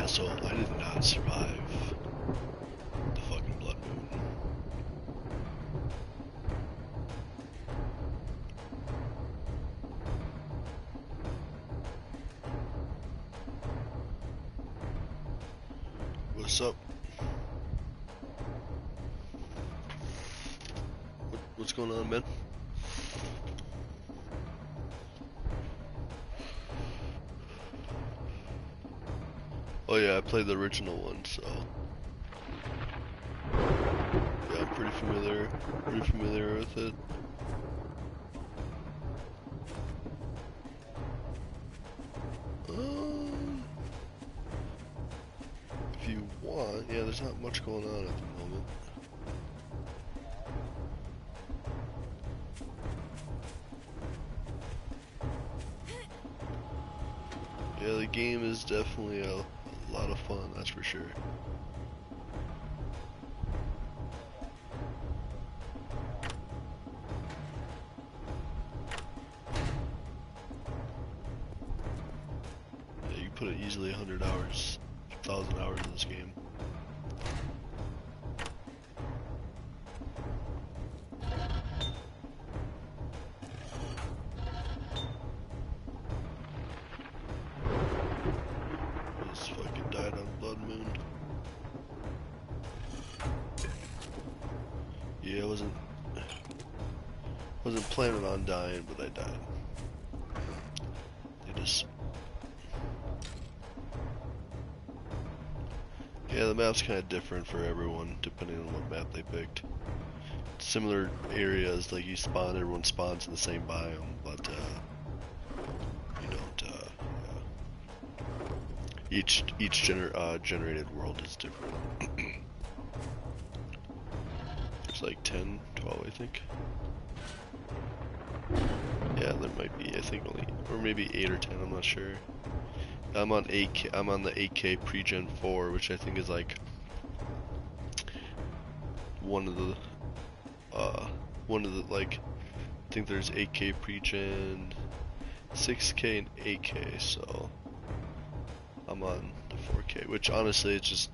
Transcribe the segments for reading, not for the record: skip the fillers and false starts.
so I did not survive the fucking Blood Moon. What's up? What's going on, man? Oh yeah, I played the original one, so yeah, I'm pretty familiar with it. Um, if you want, yeah, there's not much going on at the moment. Yeah, the game is definitely a lot of fun, that's for sure. Yeah, you put it easily 100 hours, 1,000 hours in this game. Just fucking died on Blood Moon. Yeah, I wasn't planning on dying, but I died. They just... Yeah, the map's kind of different for everyone, depending on what map they picked. Similar areas, like everyone spawns in the same biome, but you don't. Yeah. Each generated world is different. There's like 10, 12, I think. Yeah, there might be. I think only, or maybe 8 or 10. I'm not sure. I'm on 8K. I'm on the 8K pre-gen 4, which I think is like one of the like. I think there's 8K pre-gen, 6K and 8K. So I'm on the 4K, which honestly it's just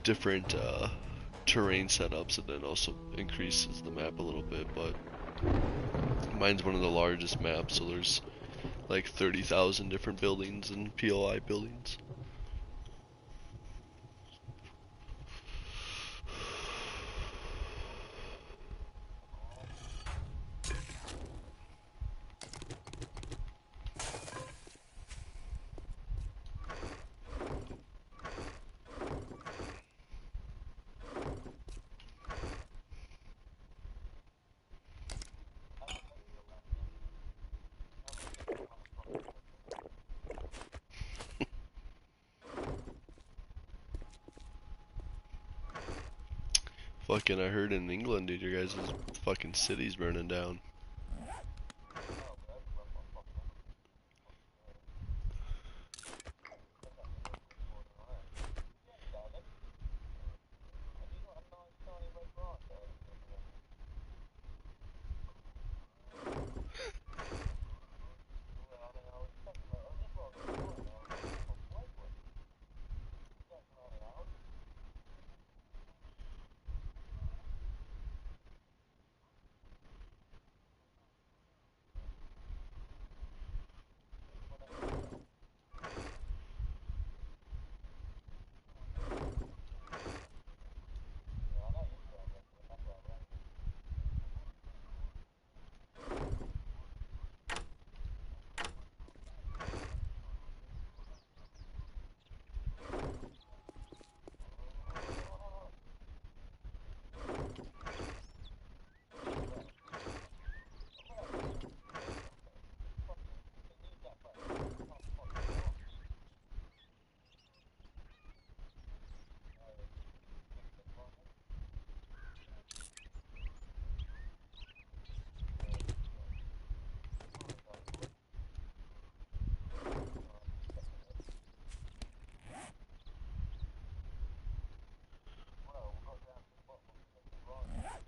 different terrain setups, and then also increases the map a little bit. But mine's one of the largest maps, so there's like 30,000 different buildings and POI buildings. Fucking, I heard in England, dude, your guys' fucking city's burning down.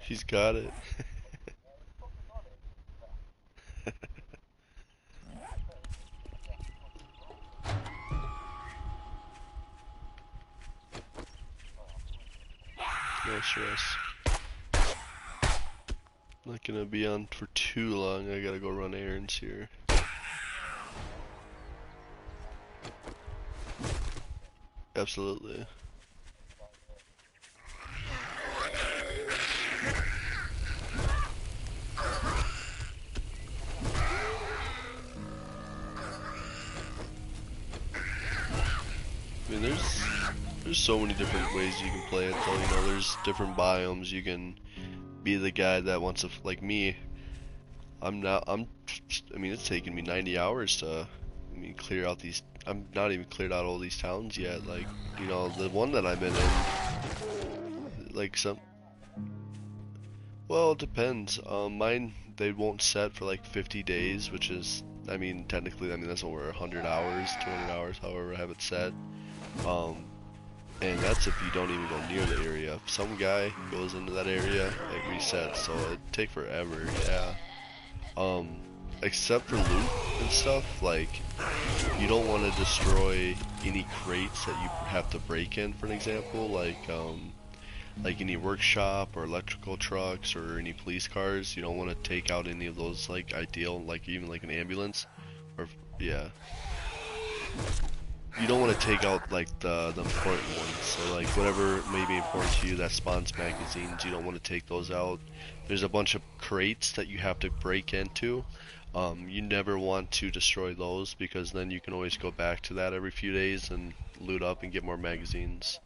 He's got it. no stress. Not gonna be on for too long. I gotta go run errands here. Absolutely. I mean, there's so many different ways you can play it though, you know, there's different biomes. You can be the guy that wants to, like me, I mean, it's taken me 90 hours to, I mean, clear out these, I'm not even cleared out all these towns yet, like, you know, the one that I've been in, like well, it depends, mine, they won't set for like 50 days, which is, I mean, technically, I mean, that's over 100 hours, 200 hours, however I have it set, um, and that's if you don't even go near the area. If some guy goes into that area, it resets, so it'd take forever, yeah. Except for loot and stuff, like, you don't want to destroy any crates that you have to break in, for an example, like any workshop or electrical trucks or any police cars. You don't want to take out any of those, like, ideal, like, even like an ambulance, or, yeah. You don't want to take out, like, the important ones, so, like, whatever may be important to you that spawns magazines, you don't want to take those out. There's a bunch of crates that you have to break into. You never want to destroy those, because then you can always go back to that every few days and loot up and get more magazines.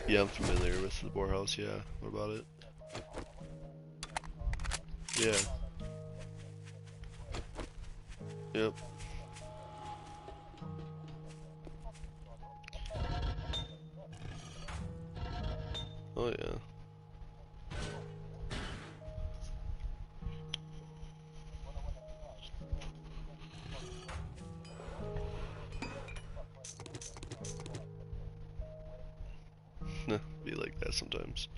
Yeah, I'm familiar with the Boar House, yeah. What about it? Yeah. Yep. Oh yeah. Be like that sometimes.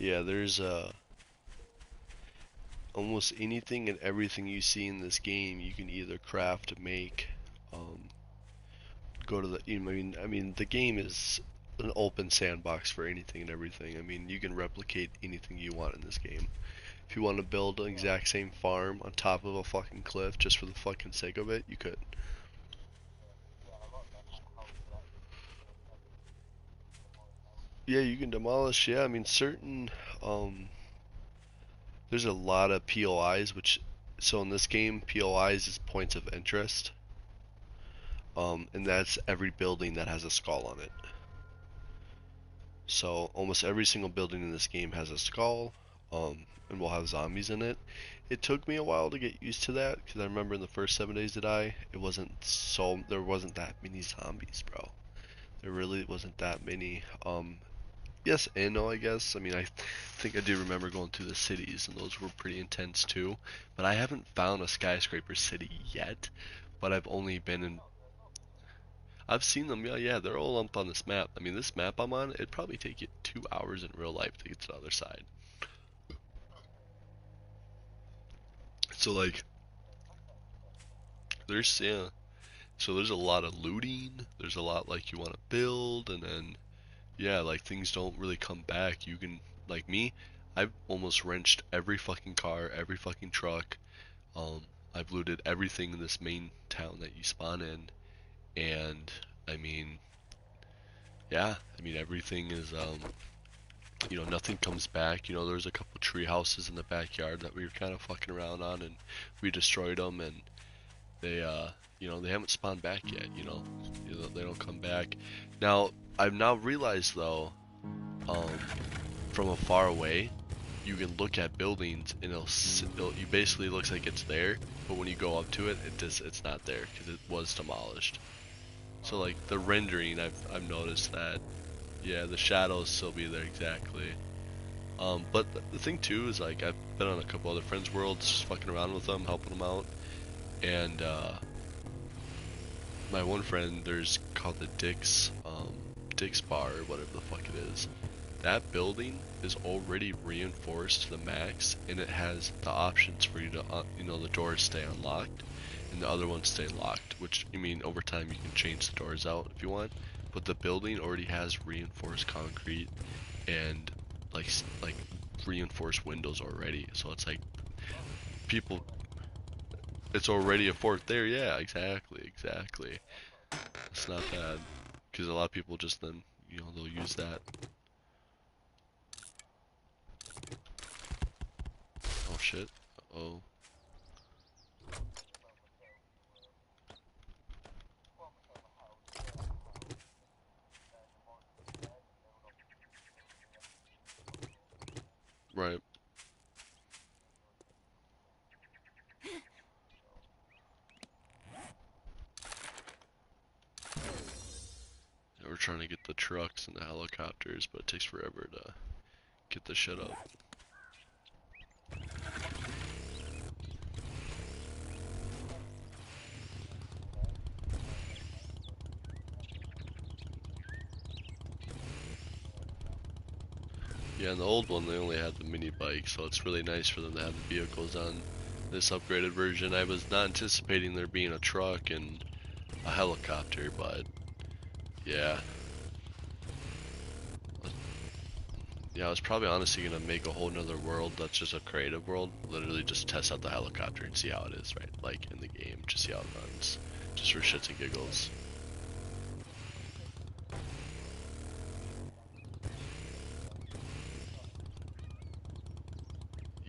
Yeah, there's almost anything and everything you see in this game you can either craft, make, go to the, I mean the game is an open sandbox for anything and everything. I mean, you can replicate anything you want in this game. If you want to build an exact same farm on top of a fucking cliff just for the fucking sake of it, you could. Yeah, you can demolish, yeah, I mean certain, there's a lot of POIs, which, so in this game, POIs is points of interest. And that's every building that has a skull on it. So almost every single building in this game has a skull, and will have zombies in it. It took me a while to get used to that, because I remember in the first 7 days to die, there wasn't that many zombies, bro. There really wasn't that many. Yes and no, I guess. I mean, I think I do remember going through the cities, and those were pretty intense too. But I haven't found a skyscraper city yet. But I've only been in. I've seen them. Yeah, yeah, they're all lumped on this map. I mean, this map I'm on, it'd probably take you 2 hours in real life to get to the other side. So like, there's yeah. So there's a lot of looting. There's a lot like you want to build, and then yeah, like things don't really come back. You can, like me, I've almost wrenched every fucking car, every fucking truck. Um, I've looted everything in this main town that you spawn in, and I mean, yeah, I mean everything is, nothing comes back. You know, there's a couple tree houses in the backyard that we were kind of fucking around on, and we destroyed them, and they, they haven't spawned back yet. They don't come back. Now, I've now realized though, um, from afar away, you can look at buildings and it basically looks like it's there, but when you go up to it, it's not there because it was demolished. So like the rendering, I've noticed that, yeah, the shadows still be there exactly. But the thing too is like I've been on a couple other friends' worlds, just fucking around with them, helping them out, and my one friend, there's called the Dick's Bar or whatever the fuck it is. That building is already reinforced to the max, and it has the options for you to, the doors stay unlocked, and the other ones stay locked. Which, I mean, over time you can change the doors out if you want, but the building already has reinforced concrete and like reinforced windows already. So it's like people, it's already a fort there. Yeah, exactly. It's not bad because a lot of people just then, they'll use that. Oh shit. Oh. Right. Yeah, we're trying to get the trucks and the helicopters, but it takes forever to get the shit up. Yeah, in the old one they only had the mini bike, so it's really nice for them to have the vehicles on this upgraded version. I was not anticipating there being a truck and a helicopter, but yeah. Yeah, I was probably honestly gonna make a whole nother world that's just a creative world. Literally just test out the helicopter and see how it is, right? Like in the game, just see how it runs. Just for shits and giggles.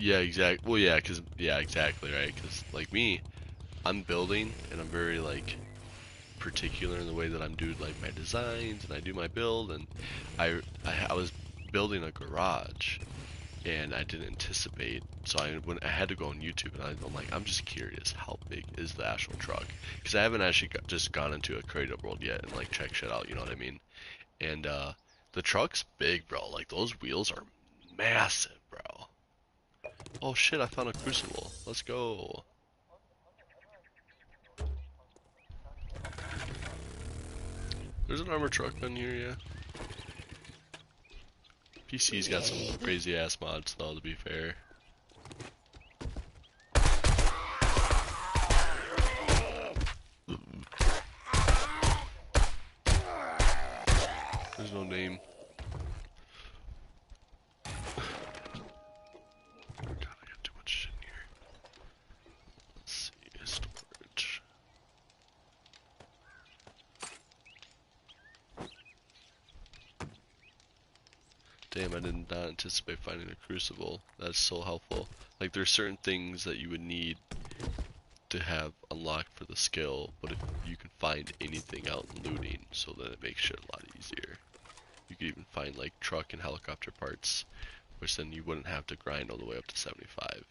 Yeah, exactly. Well, yeah, exactly, right? Cause like me, I'm building and I'm very like particular in the way that I'm doing like my designs and I do my build, and I was building a garage and I didn't anticipate, so I had to go on YouTube, and I'm like, I'm just curious, how big is the actual truck? Because I haven't actually just gone into a creative world yet and like check shit out, you know what I mean? And the truck's big, bro. Like those wheels are massive, bro. Oh shit, I found a crucible. Let's go. There's an armored truck in here, yeah. PC's got some crazy ass mods though, to be fair. There's no name. God, I got too much shit in here. Let's see, storage. Damn, I did not anticipate finding a crucible. That's so helpful. Like, there's certain things that you would need to have unlocked for the skill, but if you can find anything out in looting, so then it makes shit a lot easier. You could even find like truck and helicopter parts, which then you wouldn't have to grind all the way up to 75.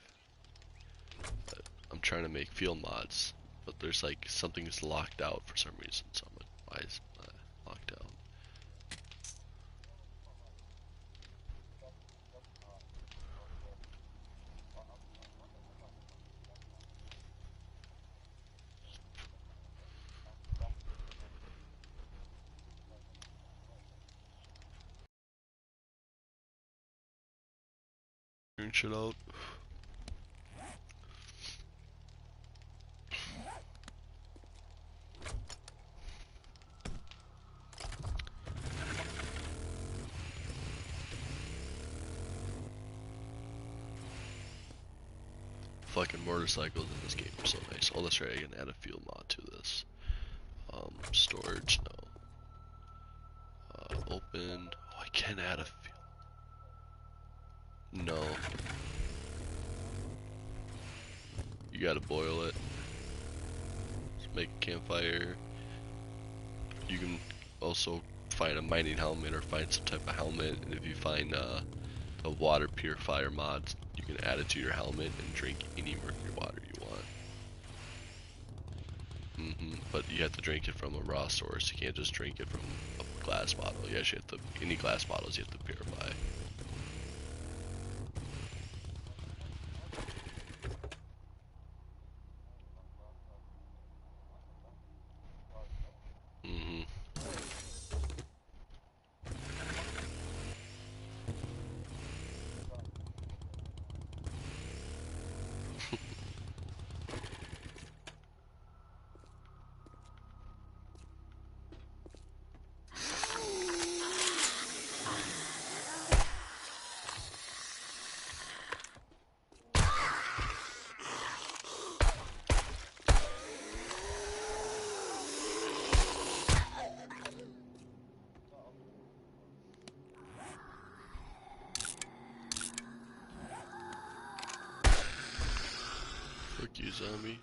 But I'm trying to make field mods, but there's like something is locked out for some reason, so I'm like, why is it locked out? Figuring shit out. Fucking motorcycles in this game are so nice. Oh, that's right, I can add a field mod to this. Storage, no. Open. Oh, I can add a field. No. You gotta boil it. Just make a campfire. You can also find a mining helmet or find some type of helmet, and if you find a water purifier mod, you can add it to your helmet and drink any mercury water you want. But you have to drink it from a raw source. You can't just drink it from a glass bottle. You actually have to, any glass bottles you have to purify. 'Cause, like, if you drink it from a glass bottle, you have to purify. 'Cause, like, if you drink it from a raw source, you can't just drink it from a glass bottle. You actually have to, any glass bottles you have to purify. 'Cause, like, if you drink it from a raw source, you can't just drink it from a glass bottle. You have to purify. zombie.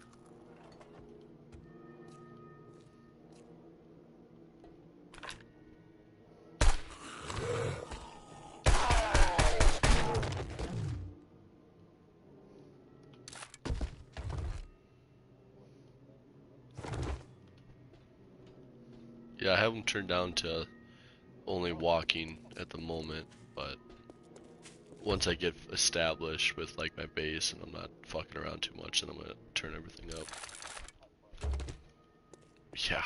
Yeah, I have them turned down to only walking at the moment, but once I get established with like my base and I'm not fucking around too much, then I'm gonna turn everything up. Yeah.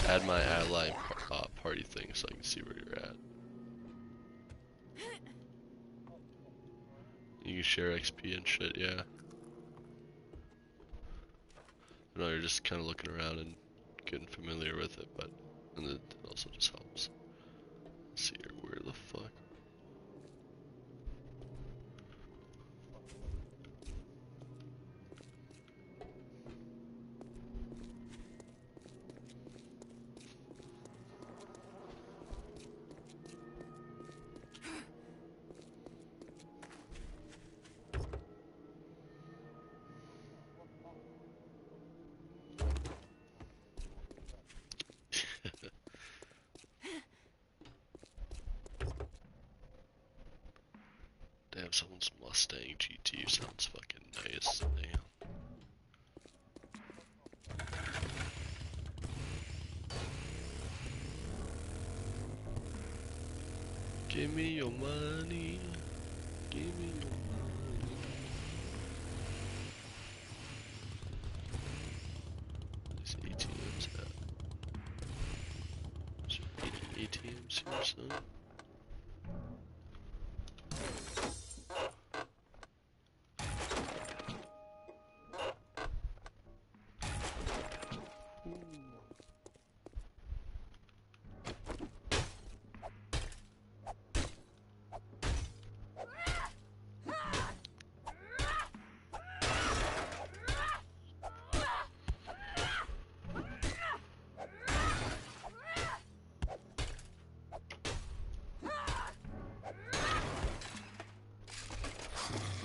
Add my ally party thing so I can see where you're at. You can share XP and shit, yeah. No, you're just kind of looking around and getting familiar with it, but and it also just helps. Let's see here, where the fuck? Damn, someone's Mustang GT sounds fucking nice. Damn. Give me your money. Give me your money. These ATMs at? Is there any ATMs here, son?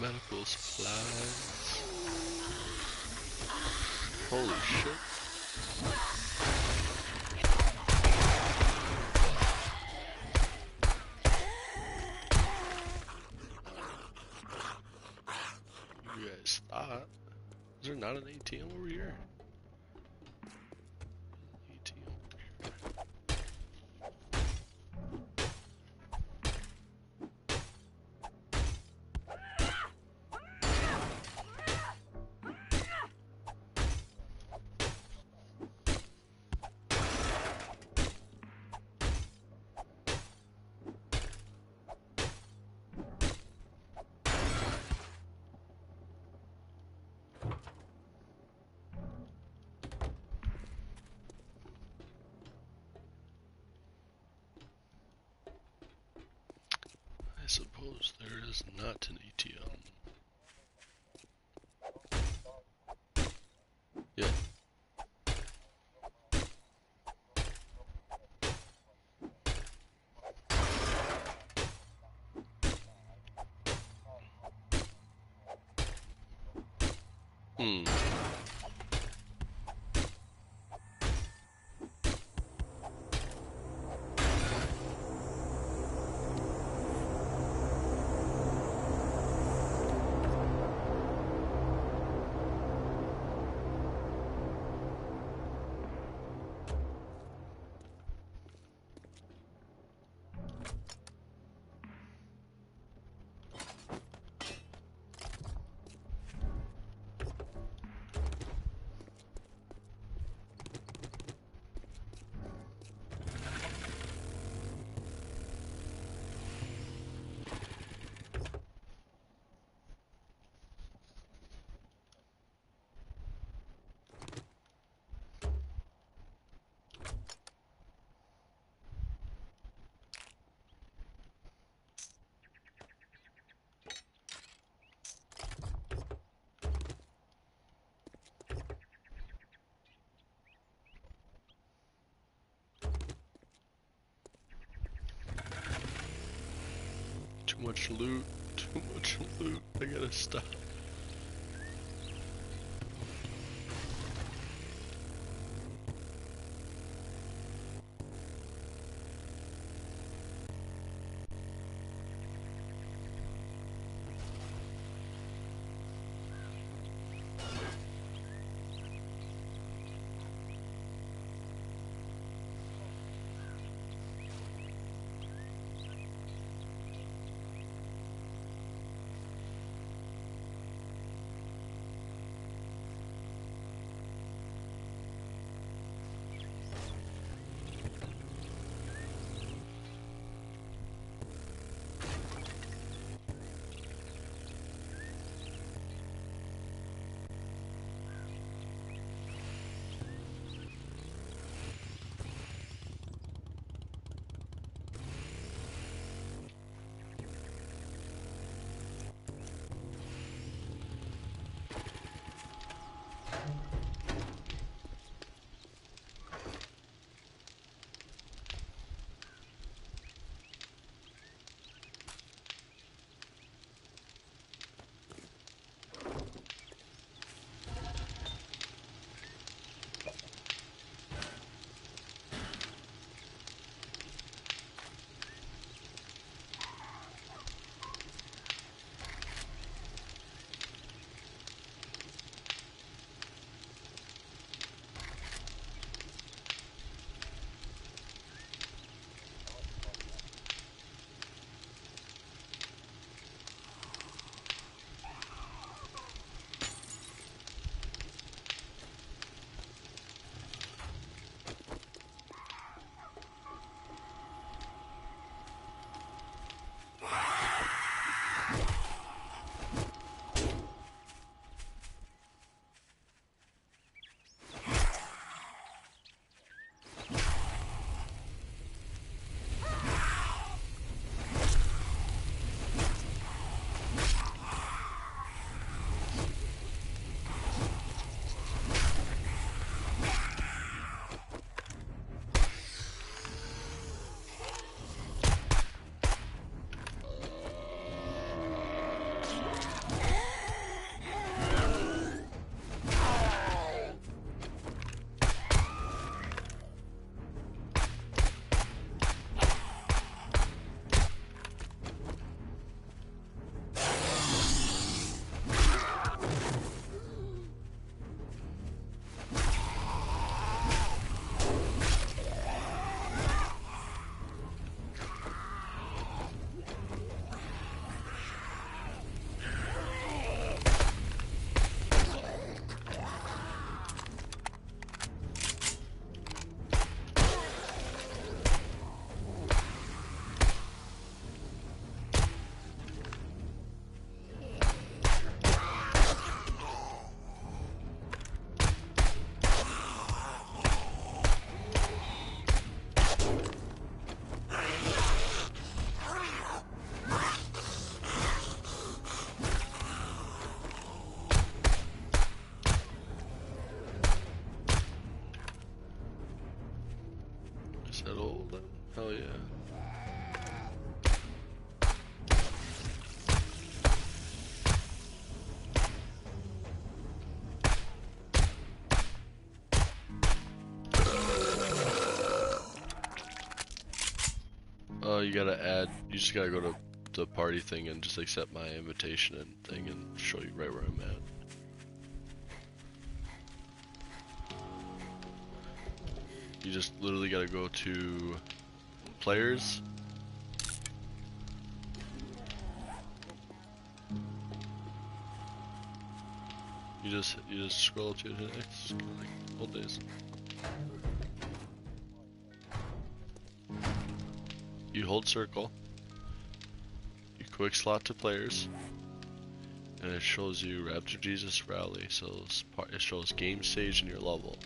Medical supplies. Holy shit. You guys thought? Is there not an ATM over here? ATM over here. I suppose there is not an ATM. Yeah. Hmm. Too much loot. Too much loot. I gotta stop. Settle them. Hell yeah. You gotta add, you just gotta go to the party thing and just accept my invitation and thing and show you right where I'm at. You just literally gotta go to players. You just scroll to the next, like, old days. You hold circle, you quick slot to players, and it shows you Raptor Jesus Rally. So it shows game stage and your level,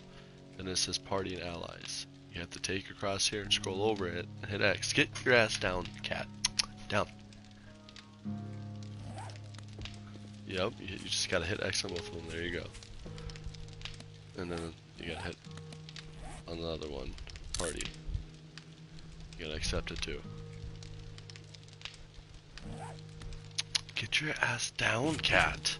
and it says party and allies. You have to take your crosshair and scroll over it and hit X. Get your ass down, cat. Down. Yep, you just gotta hit X on both of them. There you go. And then you gotta hit on the other one, party. You gotta accept it too. Get your ass down, cat.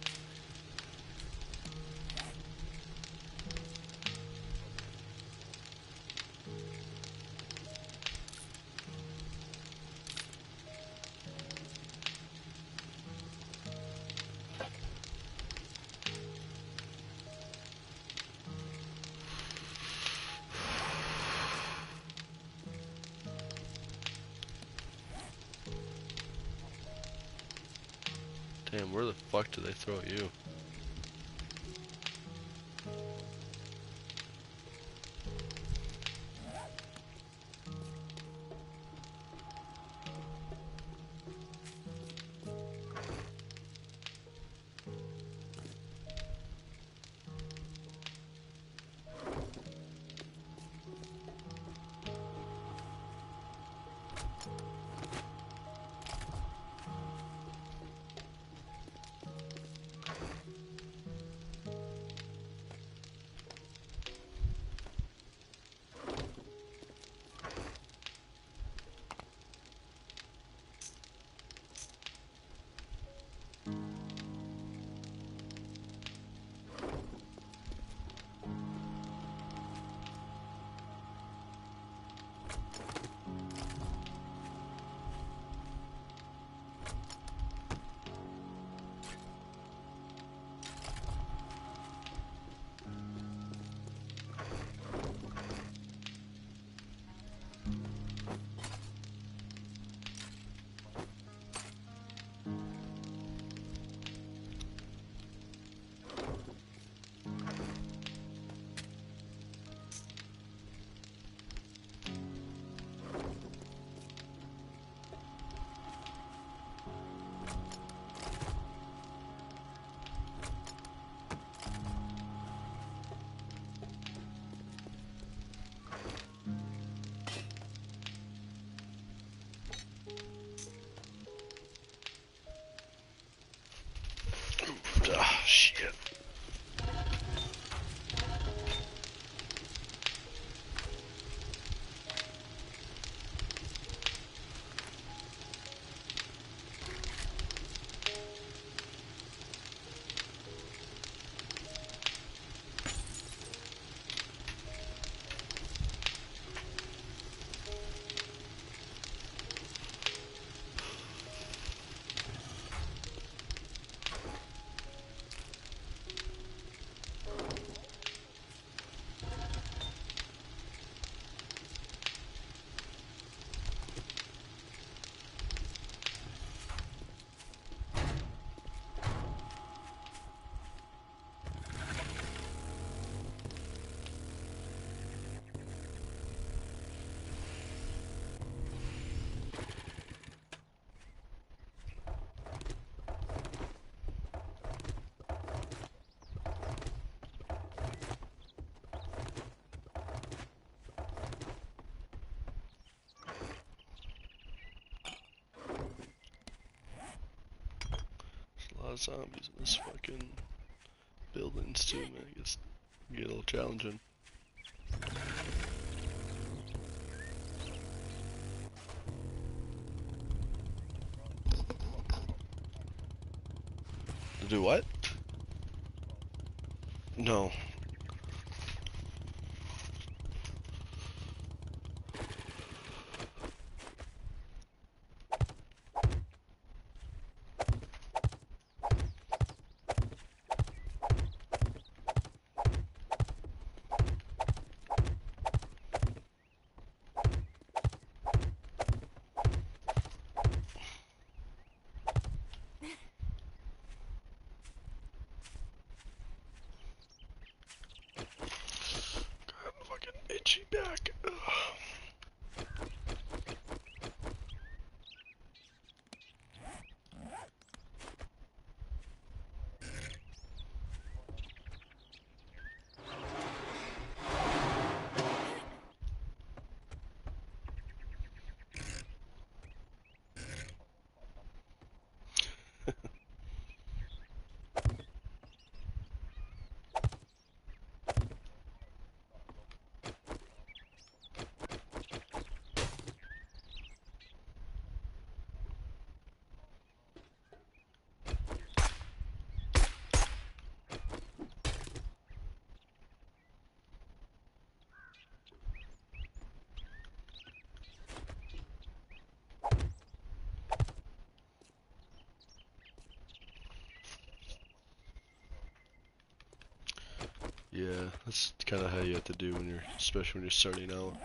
Damn, where the fuck did they throw you? Ah, shit. There's a lot of zombies in this fucking buildings too, man. I guess get a little challenging. To do what? No. Yeah, that's kind of how you have to do when you're, especially when you're starting out.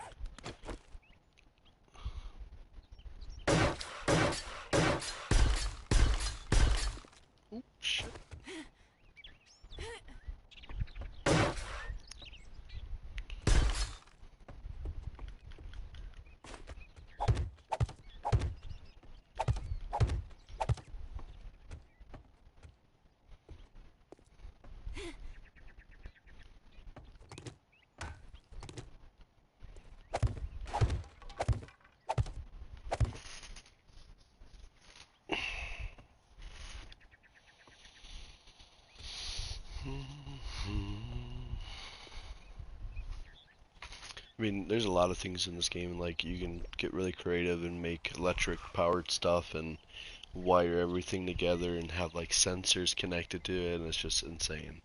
Oop, shit. I mean, there's a lot of things in this game, like you can get really creative and make electric powered stuff and wire everything together and have like sensors connected to it, and it's just insane.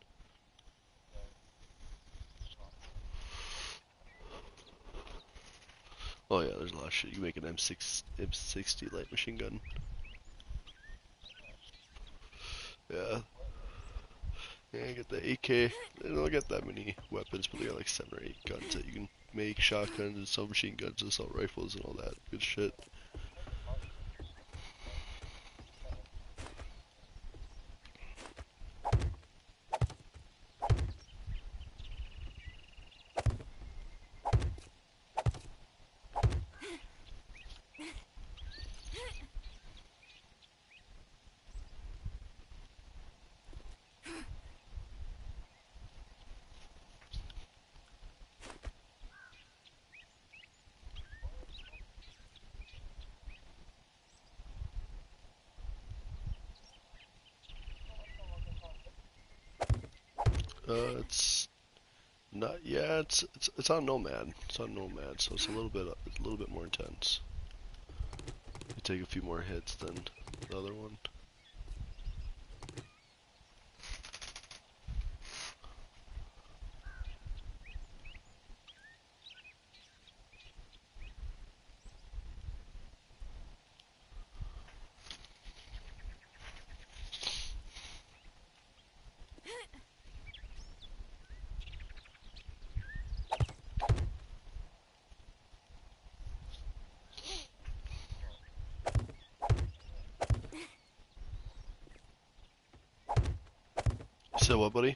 Oh yeah, there's a lot of shit. You make an M60 light machine gun. Yeah, yeah, get the AK. They don't get that many weapons, but they got like 7 or 8 guns that you can make, shotguns and submachine guns, assault rifles, and all that good shit. It's not. Yeah, it's on Nomad. It's on Nomad, so it's a little bit more intense. You take a few more hits than the other one. So what, buddy?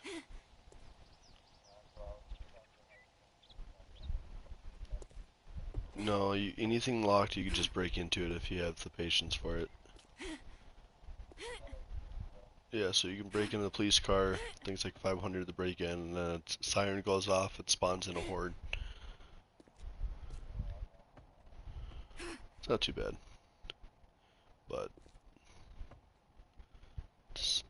No, anything locked, you can just break into it if you have the patience for it. Yeah, so you can break into the police car, things like 500 to break in, and then its siren goes off, it spawns in a horde. It's not too bad, but it's,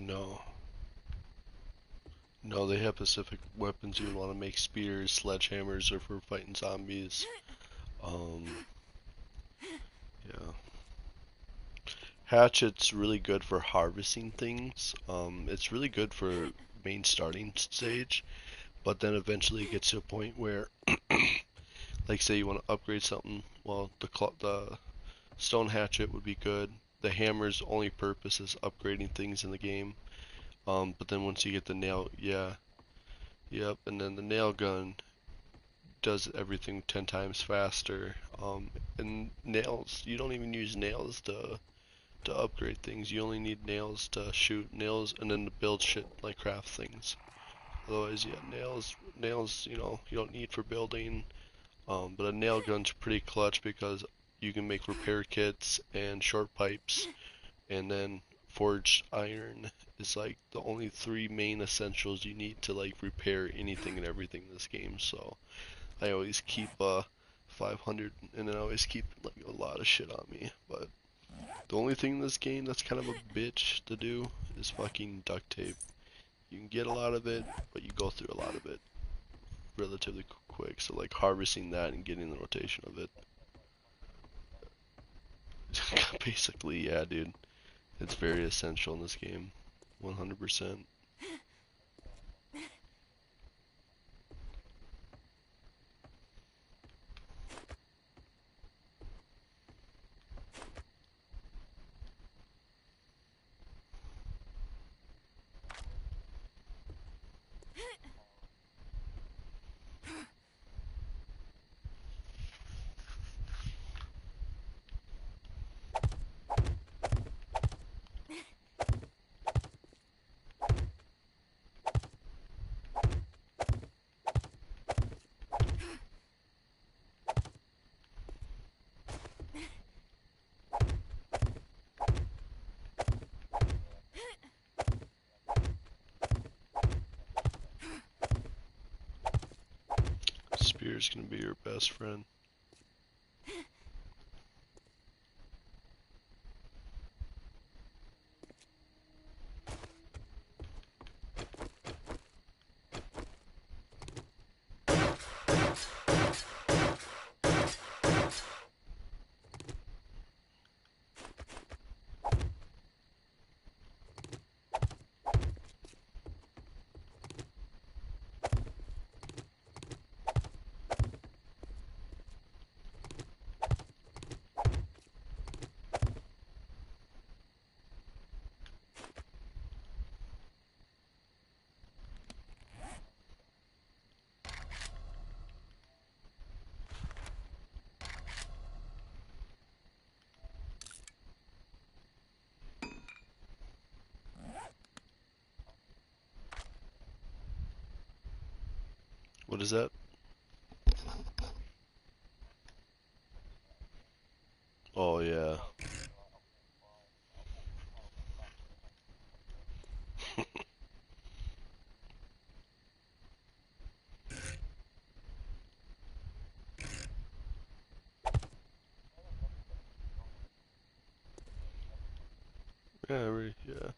No. No, they have specific weapons you want to make: spears, sledgehammers, or for fighting zombies. Yeah. Hatchet's really good for harvesting things. It's really good for main starting stage, but then eventually it gets to a point where, like, say you want to upgrade something. Well, the stone hatchet would be good. The hammer's only purpose is upgrading things in the game. But then once you get the nail, yeah, yep, and then the nail gun does everything 10 times faster. And nails, you don't even use nails to upgrade things. You only need nails to shoot nails, and then to build shit like craft things. Otherwise, yeah, nails, you know, you don't need for building. But a nail gun's pretty clutch because you can make repair kits and short pipes, and then forged iron is like the only three main essentials you need to like repair anything and everything in this game. So I always keep 500, and then I always keep like a lot of shit on me. But the only thing in this game that's kind of a bitch to do is fucking duct tape. You can get a lot of it, but you go through a lot of it relatively quick. So like harvesting that and getting the rotation of it. Basically, yeah, dude. It's very essential in this game. 100%. Spear's gonna be your best friend. What is that? Oh yeah. Yeah.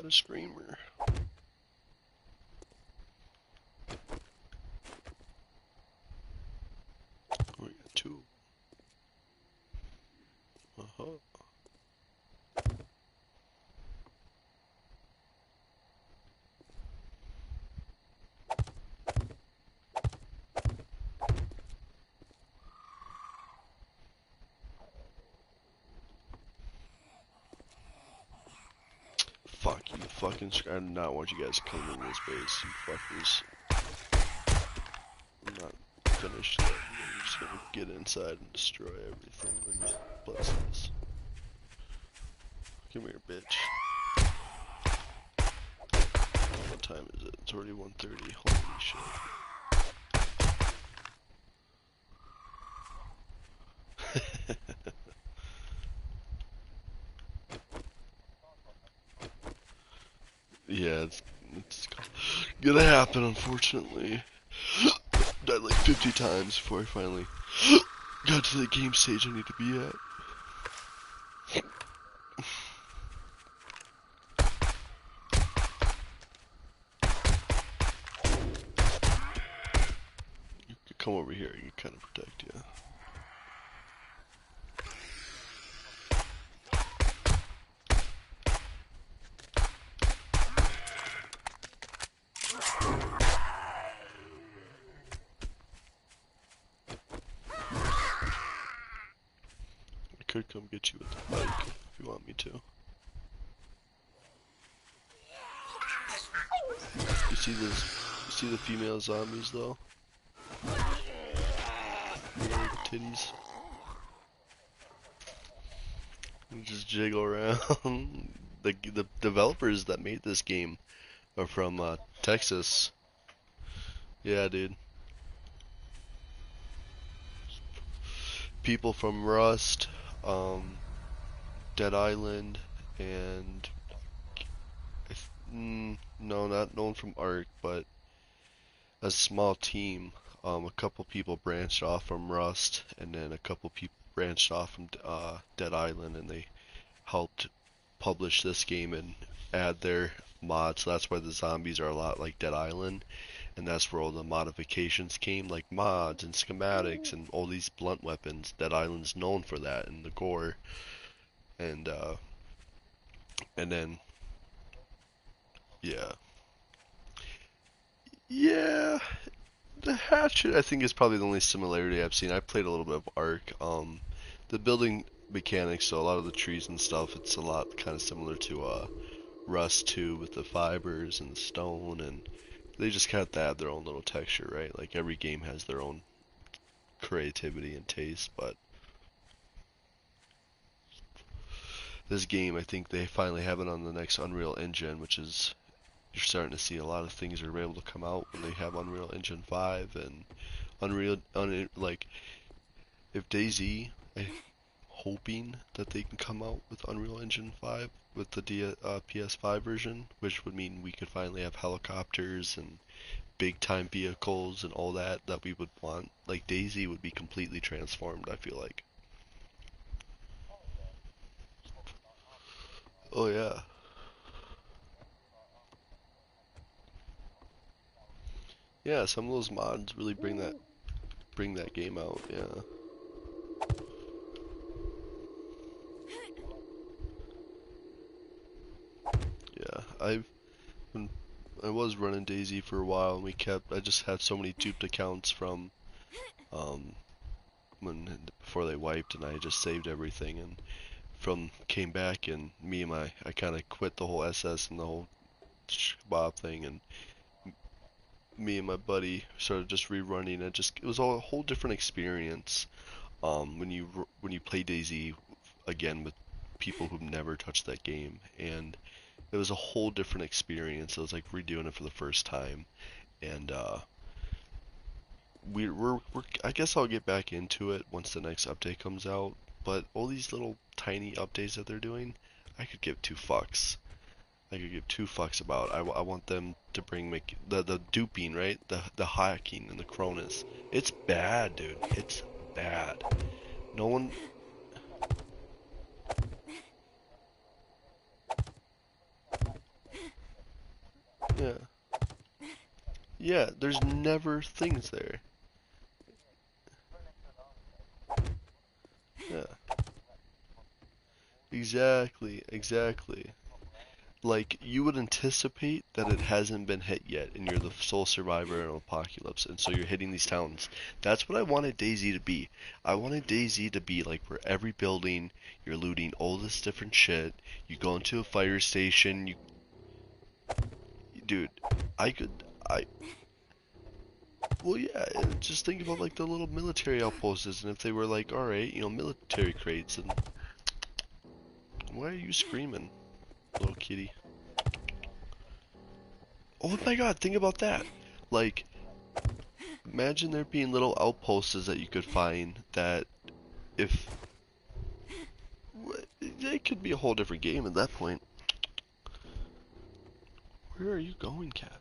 got a screamer. We got two. Uh-huh. Fuck you fucking I do not want you guys coming in this base, you fuckers. I'm not finished yet. I'm just gonna get inside and destroy everything. Like, bless this. Come here, bitch. What time is it? It's already 1:30. Holy shit. Yeah, it's gonna happen, unfortunately. Died like 50 times before I finally got to the game stage I need to be at. You could come over here, I can kind of protect you. I could come get you with the bike if you want me to. You see this? You see the female zombies though? Titties. You just jiggle around. The developers that made this game are from Texas. Yeah, dude. People from Rust, Dead Island, and no, not known from Ark, but a small team. A couple people branched off from Rust, and then a couple people branched off from Dead Island, and they helped publish this game and add their mods. So that's why the zombies are a lot like Dead Island, and that's where all the modifications came, like mods and schematics and all these blunt weapons. Dead Island's known for that, and the gore, and then yeah, the hatchet I think is probably the only similarity I've seen. I played a little bit of Ark. The building mechanics, so a lot of the trees and stuff, it's a lot kind of similar to Rust 2 with the fibers and the stone, and they just kind of add their own little texture, right? Like every game has their own creativity and taste, but this game, I think they finally have it on the next Unreal Engine, which is, you're starting to see a lot of things are able to come out when they have Unreal Engine 5 and like, if DayZ, I'm hoping that they can come out with Unreal Engine 5 with the PS5 version, which would mean we could finally have helicopters and big time vehicles and all that we would want. Like DayZ would be completely transformed, I feel like. Oh yeah. Yeah, some of those mods really bring that game out, yeah. Yeah, I was running DayZ for a while, and I just had so many duped accounts from before they wiped, and I just saved everything, and came back, and I kind of quit the whole SS and the whole Bob thing, and me and my buddy started just rerunning it. It was all a whole different experience when you play DayZ again with people who've never touched that game, and it was a whole different experience. It was like redoing it for the first time, and I guess I'll get back into it once the next update comes out. But all these little tiny updates that they're doing, I could give two fucks. I could give two fucks about. I want them to make the duping, right? The hacking and the Cronus. It's bad, dude. It's bad. No one. Yeah, there's never things there. Yeah, exactly. Like, you would anticipate that it hasn't been hit yet, and you're the sole survivor in an apocalypse, and so you're hitting these towns. That's what I wanted DayZ to be. I wanted DayZ to be like where every building, you're looting all this different shit. You go into a fire station, dude, I could, I, well, yeah, and just think about like the little military outposts, and if they were like, alright, military crates, and why are you screaming, little kitty? Oh my god, think about that. Like, imagine there being little outposts that you could find that if it could be a whole different game at that point. Where are you going, cat?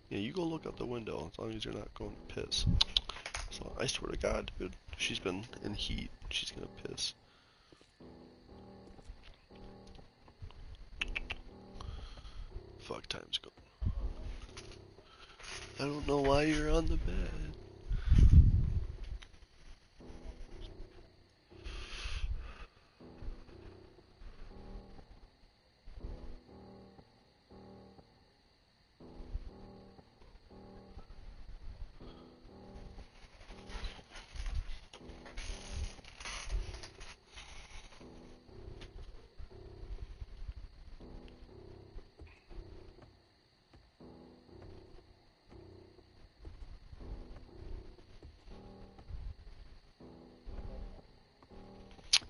Yeah, you go look out the window as long as you're not going to piss. So I swear to God, dude, she's been in heat. She's gonna piss. Fuck, time's going. I don't know why you're on the bed.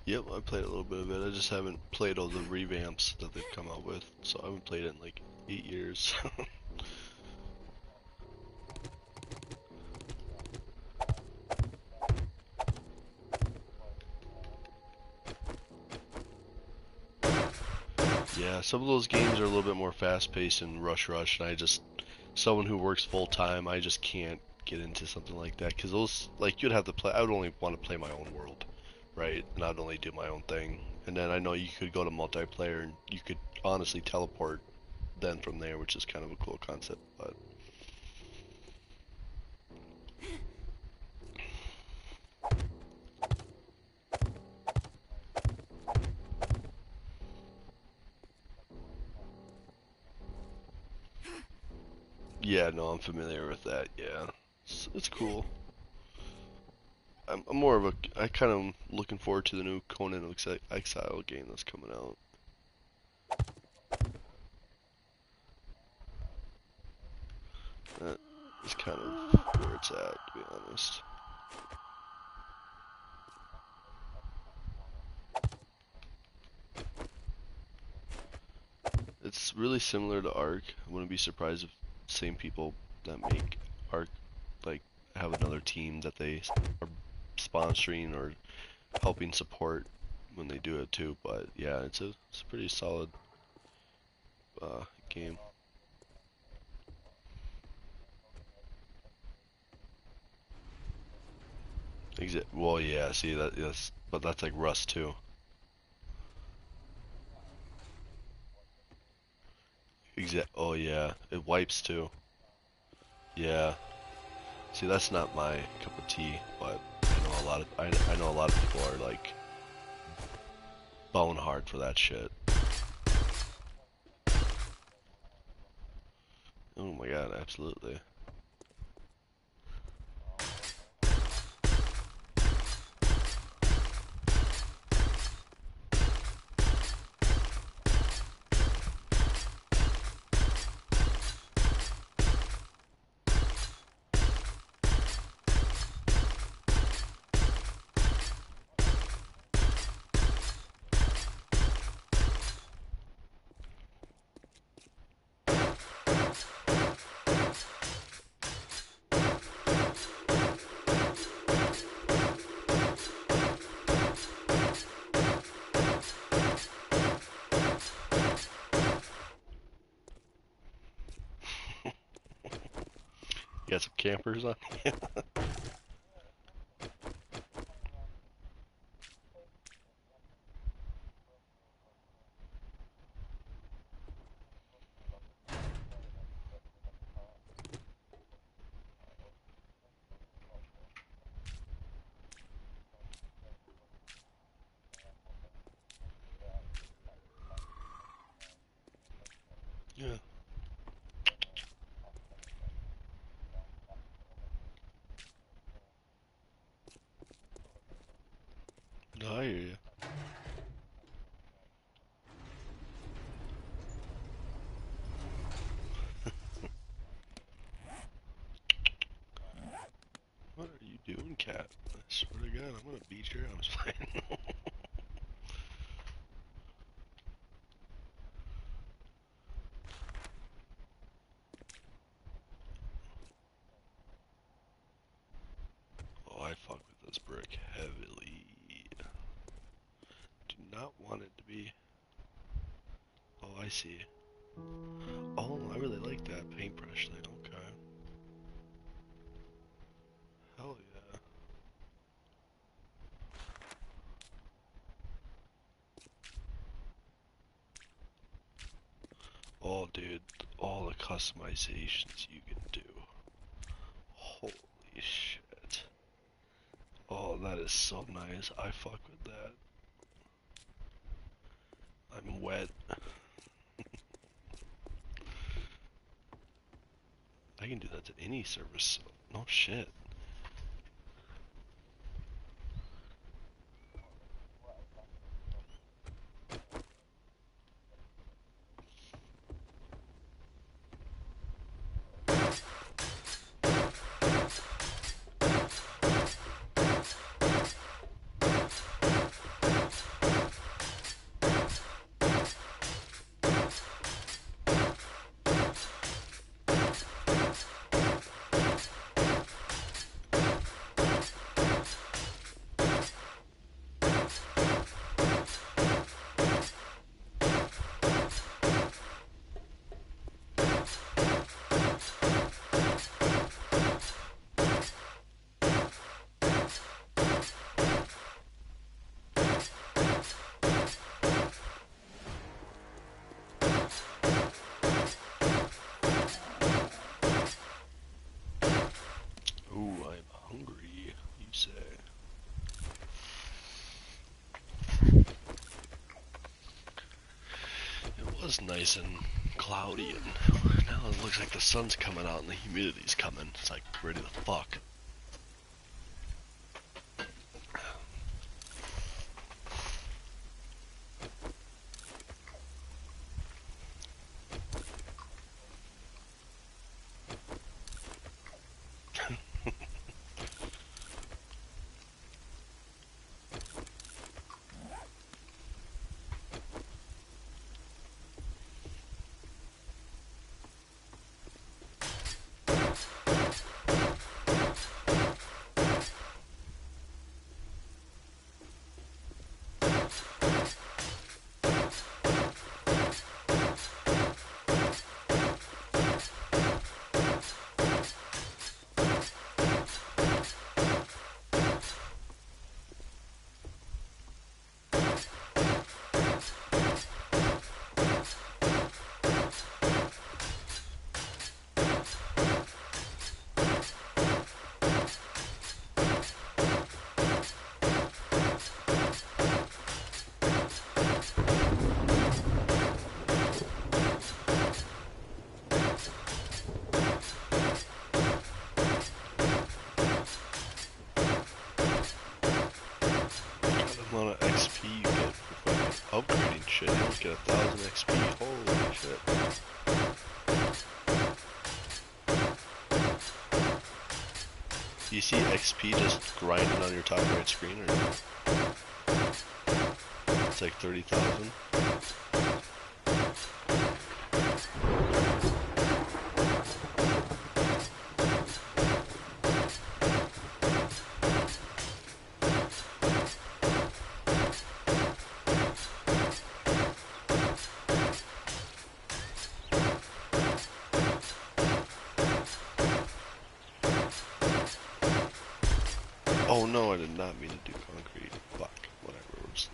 Yep, I played a little bit of it. I just haven't played all the revamps that they've come out with, so I haven't played it in like 8 years. Yeah, some of those games are a little bit more fast-paced and rush, and someone who works full-time, I just can't get into something like that, because those, like, you'd have to play, I would only want to play my own world, right, and I'd only do my own thing, and then I know you could go to multiplayer, and you could honestly teleport then from there, which is kind of a cool concept, but... Yeah, no, I'm familiar with that, yeah. It's cool. I'm more of a, I kind of looking forward to the new Conan Exile game that's coming out. That is kind of where it's at, to be honest. It's really similar to Ark. I wouldn't be surprised if same people that make Ark like have another team that they are sponsoring or helping support when they do it too. But yeah, it's a pretty solid game. Well, yeah. See that? Yes, but that's like Rust too. Oh yeah, it wipes too. Yeah. See, that's not my cup of tea, but I know a lot of people are like bone hard for that shit. Oh my god, absolutely. You got some campers on? No, I hear you. What are you doing, cat? I swear to God, I'm gonna beat your arms playing. Oh, I fuck with this brick heavily. Do not want it to be. Oh, I see. Oh, I really like that paintbrush thing. Okay. Hell yeah. Oh, dude. All the customizations you can do. Holy shit. Oh, that is so nice. I fuck with that. I'm wet. I can do that to any service. No shit. Ooh, I'm hungry, you say. It was nice and cloudy, and now it looks like the sun's coming out and the humidity's coming. It's like, ready to fuck. The amount of XP you get for fucking upgrading shit. You almost get 1,000 XP. Holy shit. Do you see XP just grinding on your top right screen, or it's like 30,000? Oh no, I did not mean to do concrete. Fuck, whatever. We're just...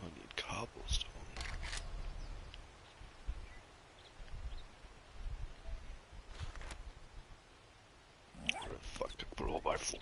I need cobblestone. Fuck, put all my floor.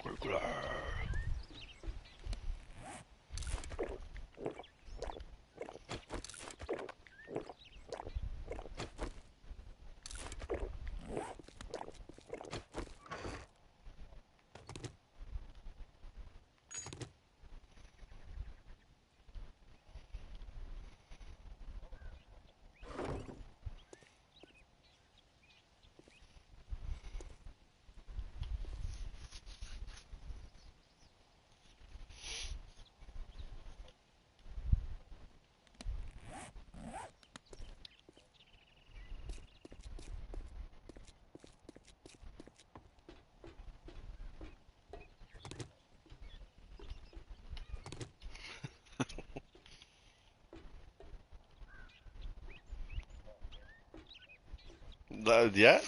Yeah,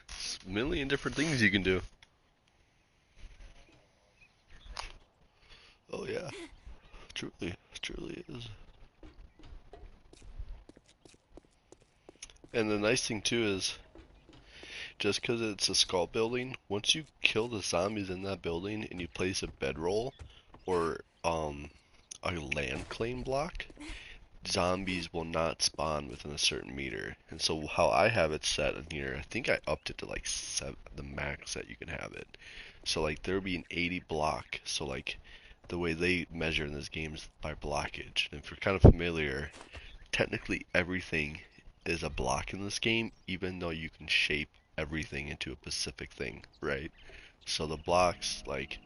it's a million different things you can do. Oh yeah, truly, truly is. And the nice thing too is, just because it's a skull building, once you kill the zombies in that building and you place a bedroll or a land claim block, zombies will not spawn within a certain meter. And so how I have it set in here, I think I upped it to like the max that you can have it. So like there'll be an 80 block. So like the way they measure in this game is by blockage. And if you're kind of familiar, technically everything is a block in this game, even though you can shape everything into a specific thing, right? So the blocks, like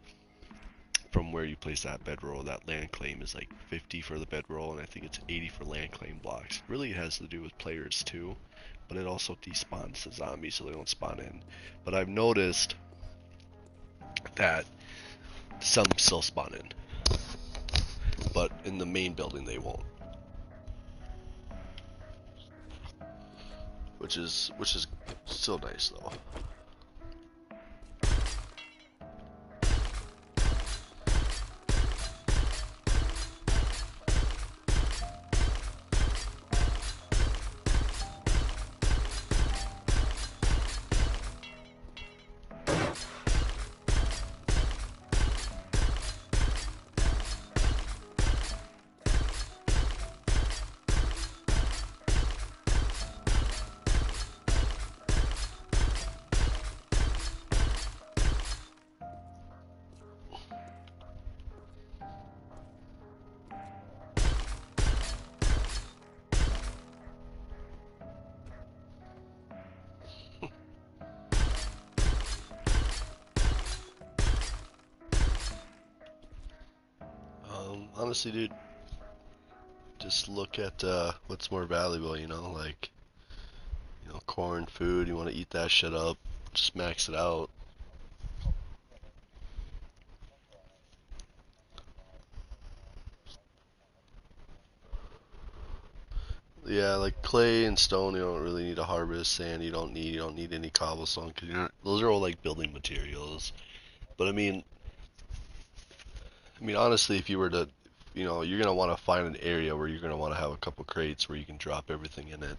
from where you place that bedroll, that land claim is like 50 for the bedroll, and I think it's 80 for land claim blocks. Really, it has to do with players too, but it also despawns the zombies so they don't spawn in. But I've noticed that some still spawn in, but in the main building they won't, which is still nice though. Honestly, dude, just look at what's more valuable, like corn, food. You want to eat that shit up, just max it out. Yeah, like clay and stone, you don't really need to harvest. Sand, you don't need any cobblestone because those are all like building materials. But I mean, honestly, if you were to, you're gonna want to find an area where you're gonna want to have a couple crates where you can drop everything in it,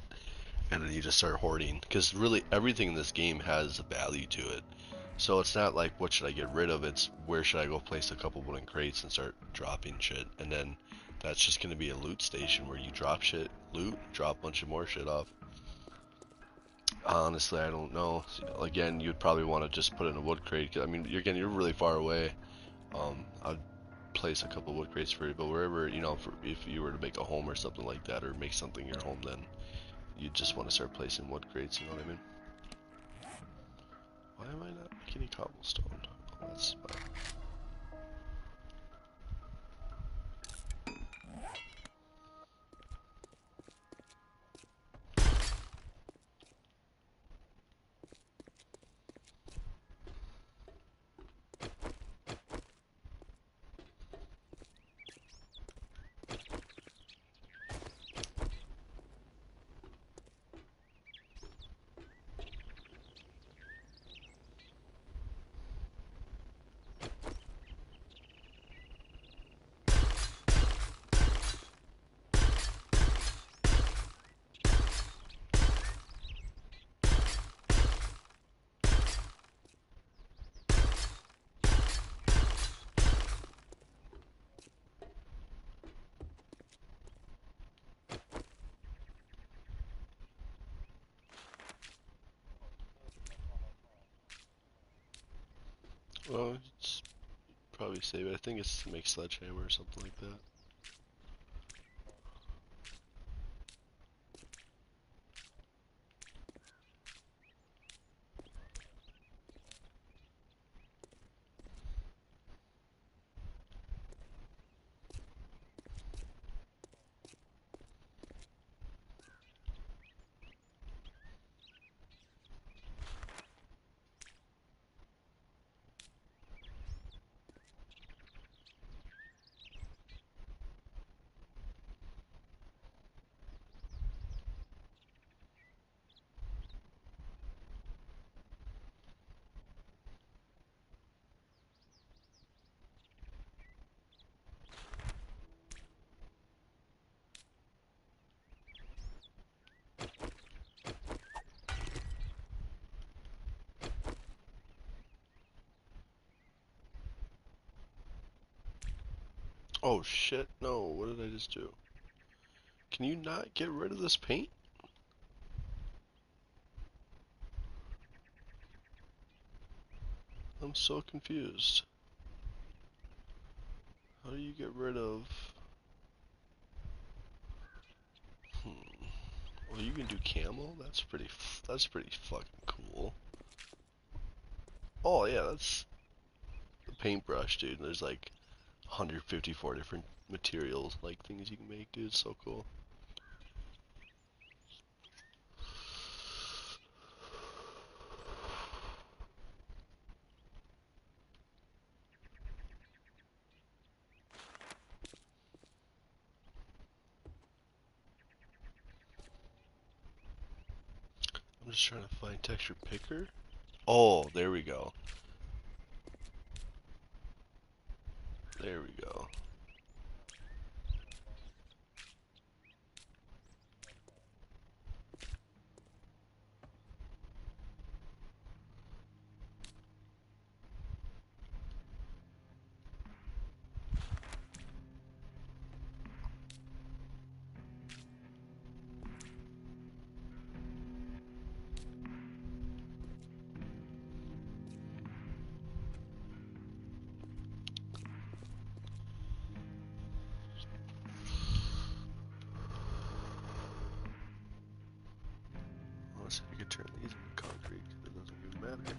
and then you just start hoarding. Because really, everything in this game has a value to it. So it's not like what should I get rid of? It's where should I go place a couple wooden crates and start dropping shit, and then that's just gonna be a loot station where you drop shit, loot, drop a bunch of more shit off. Honestly, I don't know. Again, you'd probably want to just put in a wood crate. I mean, you're really far away. I'd place a couple wood crates for you, but wherever, if you were to make a home or something like that, or make something your home, then you just want to start placing wood crates. You know what I mean? Why am I not making any cobblestone? Oh, that's fine. Well, it's probably save it. I think it's to make sledgehammer or something like that. Oh shit, no, what did I just do? Can you not get rid of this paint? I'm so confused. How do you get rid of... Well, you can do camel? That's pretty fucking cool. Oh yeah, that's the paintbrush, dude. There's like 154 different materials, like things you can make, dude. It's so cool. I'm just trying to find texture picker. Oh, there we go. There we go. Unless I could turn these into concrete, it doesn't even matter.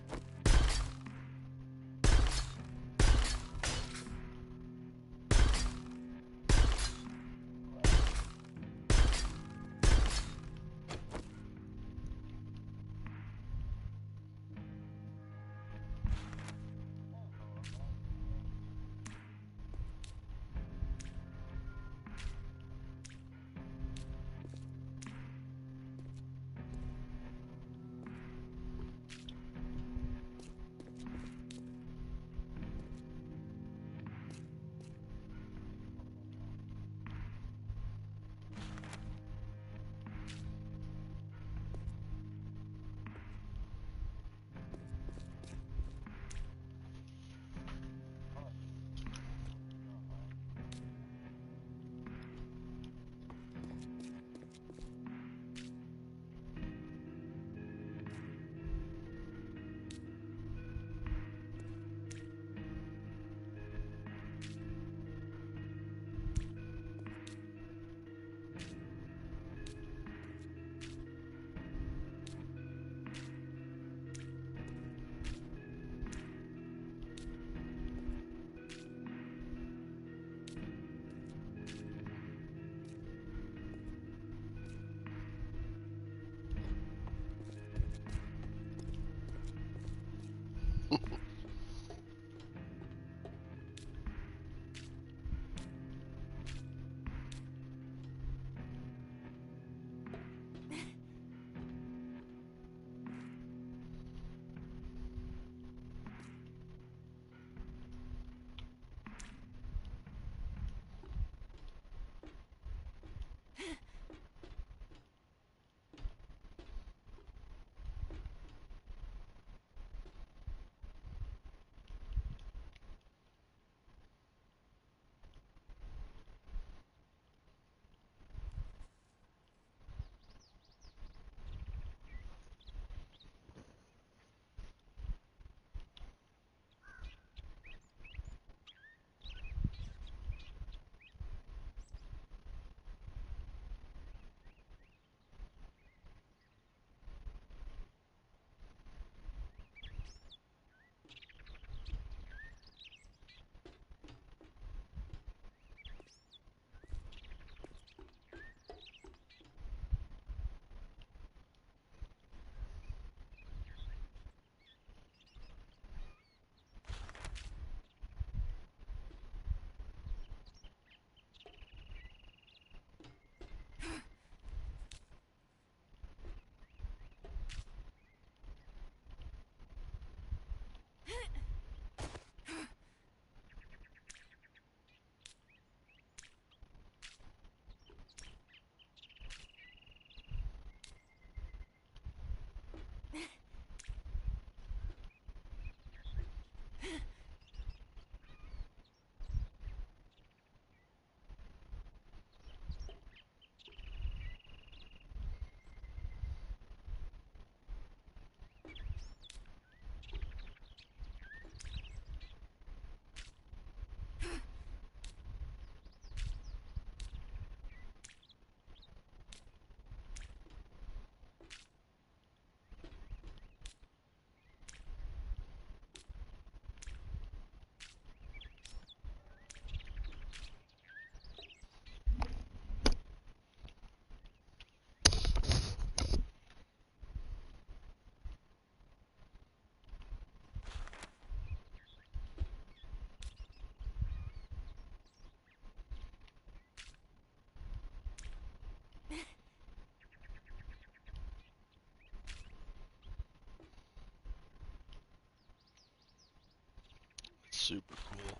super cool.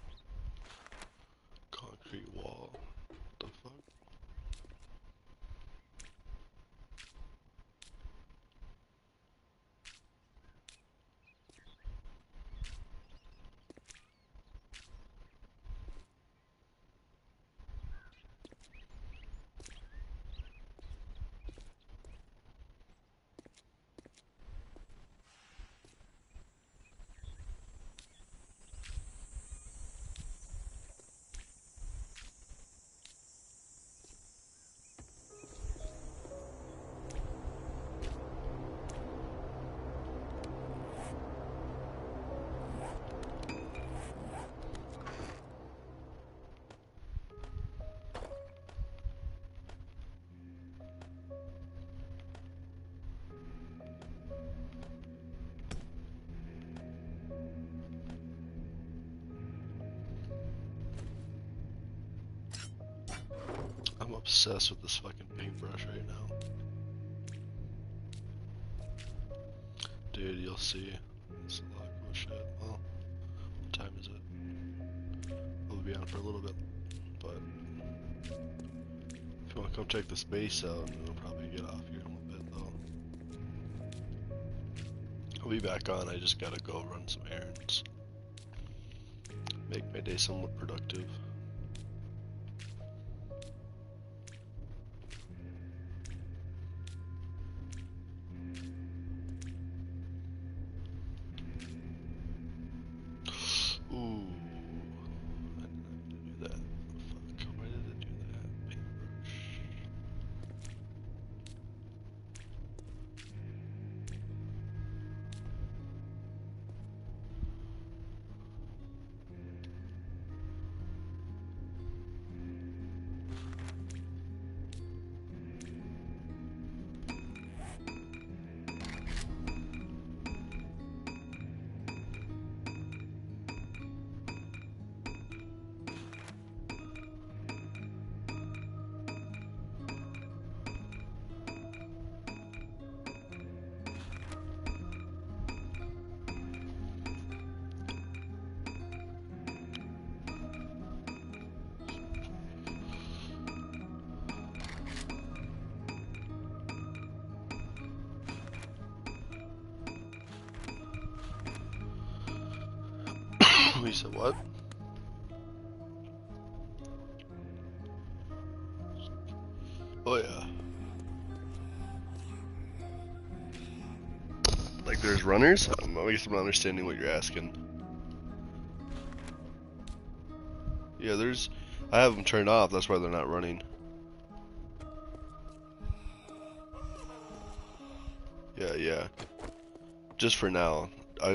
Concrete wall. What the fuck? I'm obsessed with this fucking paintbrush right now. Dude, you'll see. It's a lot of cool shit. Well, what time is it? We'll be on for a little bit, but if you want to come check this base out, I'll probably get off here in a little bit though. I'll be back on, I just gotta go run some errands. Make my day somewhat productive. Ooh, I didn't have to do that. Fuck, why did it do that? Paintbrush. We said what? Oh yeah. Like there's runners? I guess I'm not understanding what you're asking. Yeah, there's... I have them turned off, that's why they're not running. Yeah. Just for now.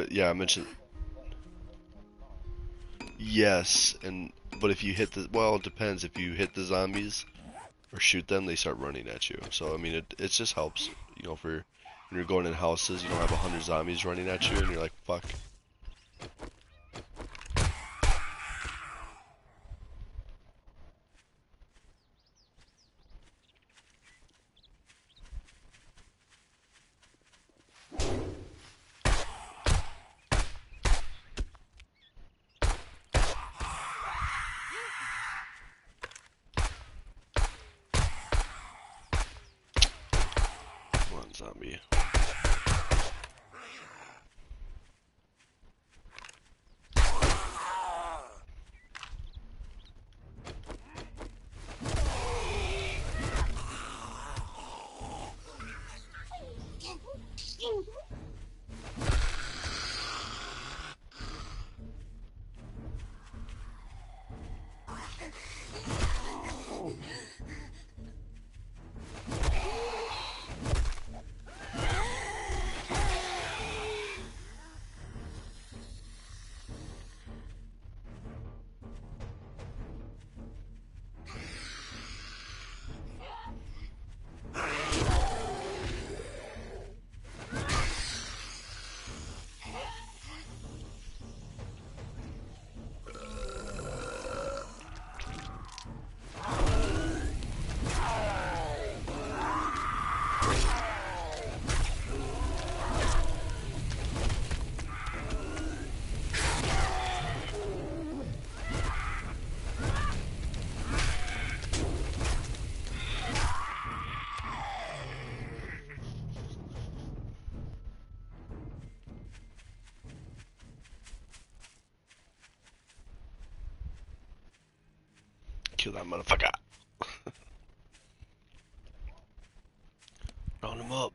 Yeah, I mentioned... Yes, but if you hit the... Well, it depends. If you hit the zombies or shoot them, they start running at you. So, I mean, it just helps, you know, for... When you're going in houses, you don't have 100 zombies running at you, and you're like, fuck. Come on, zombie. Kill that motherfucker. Round him up.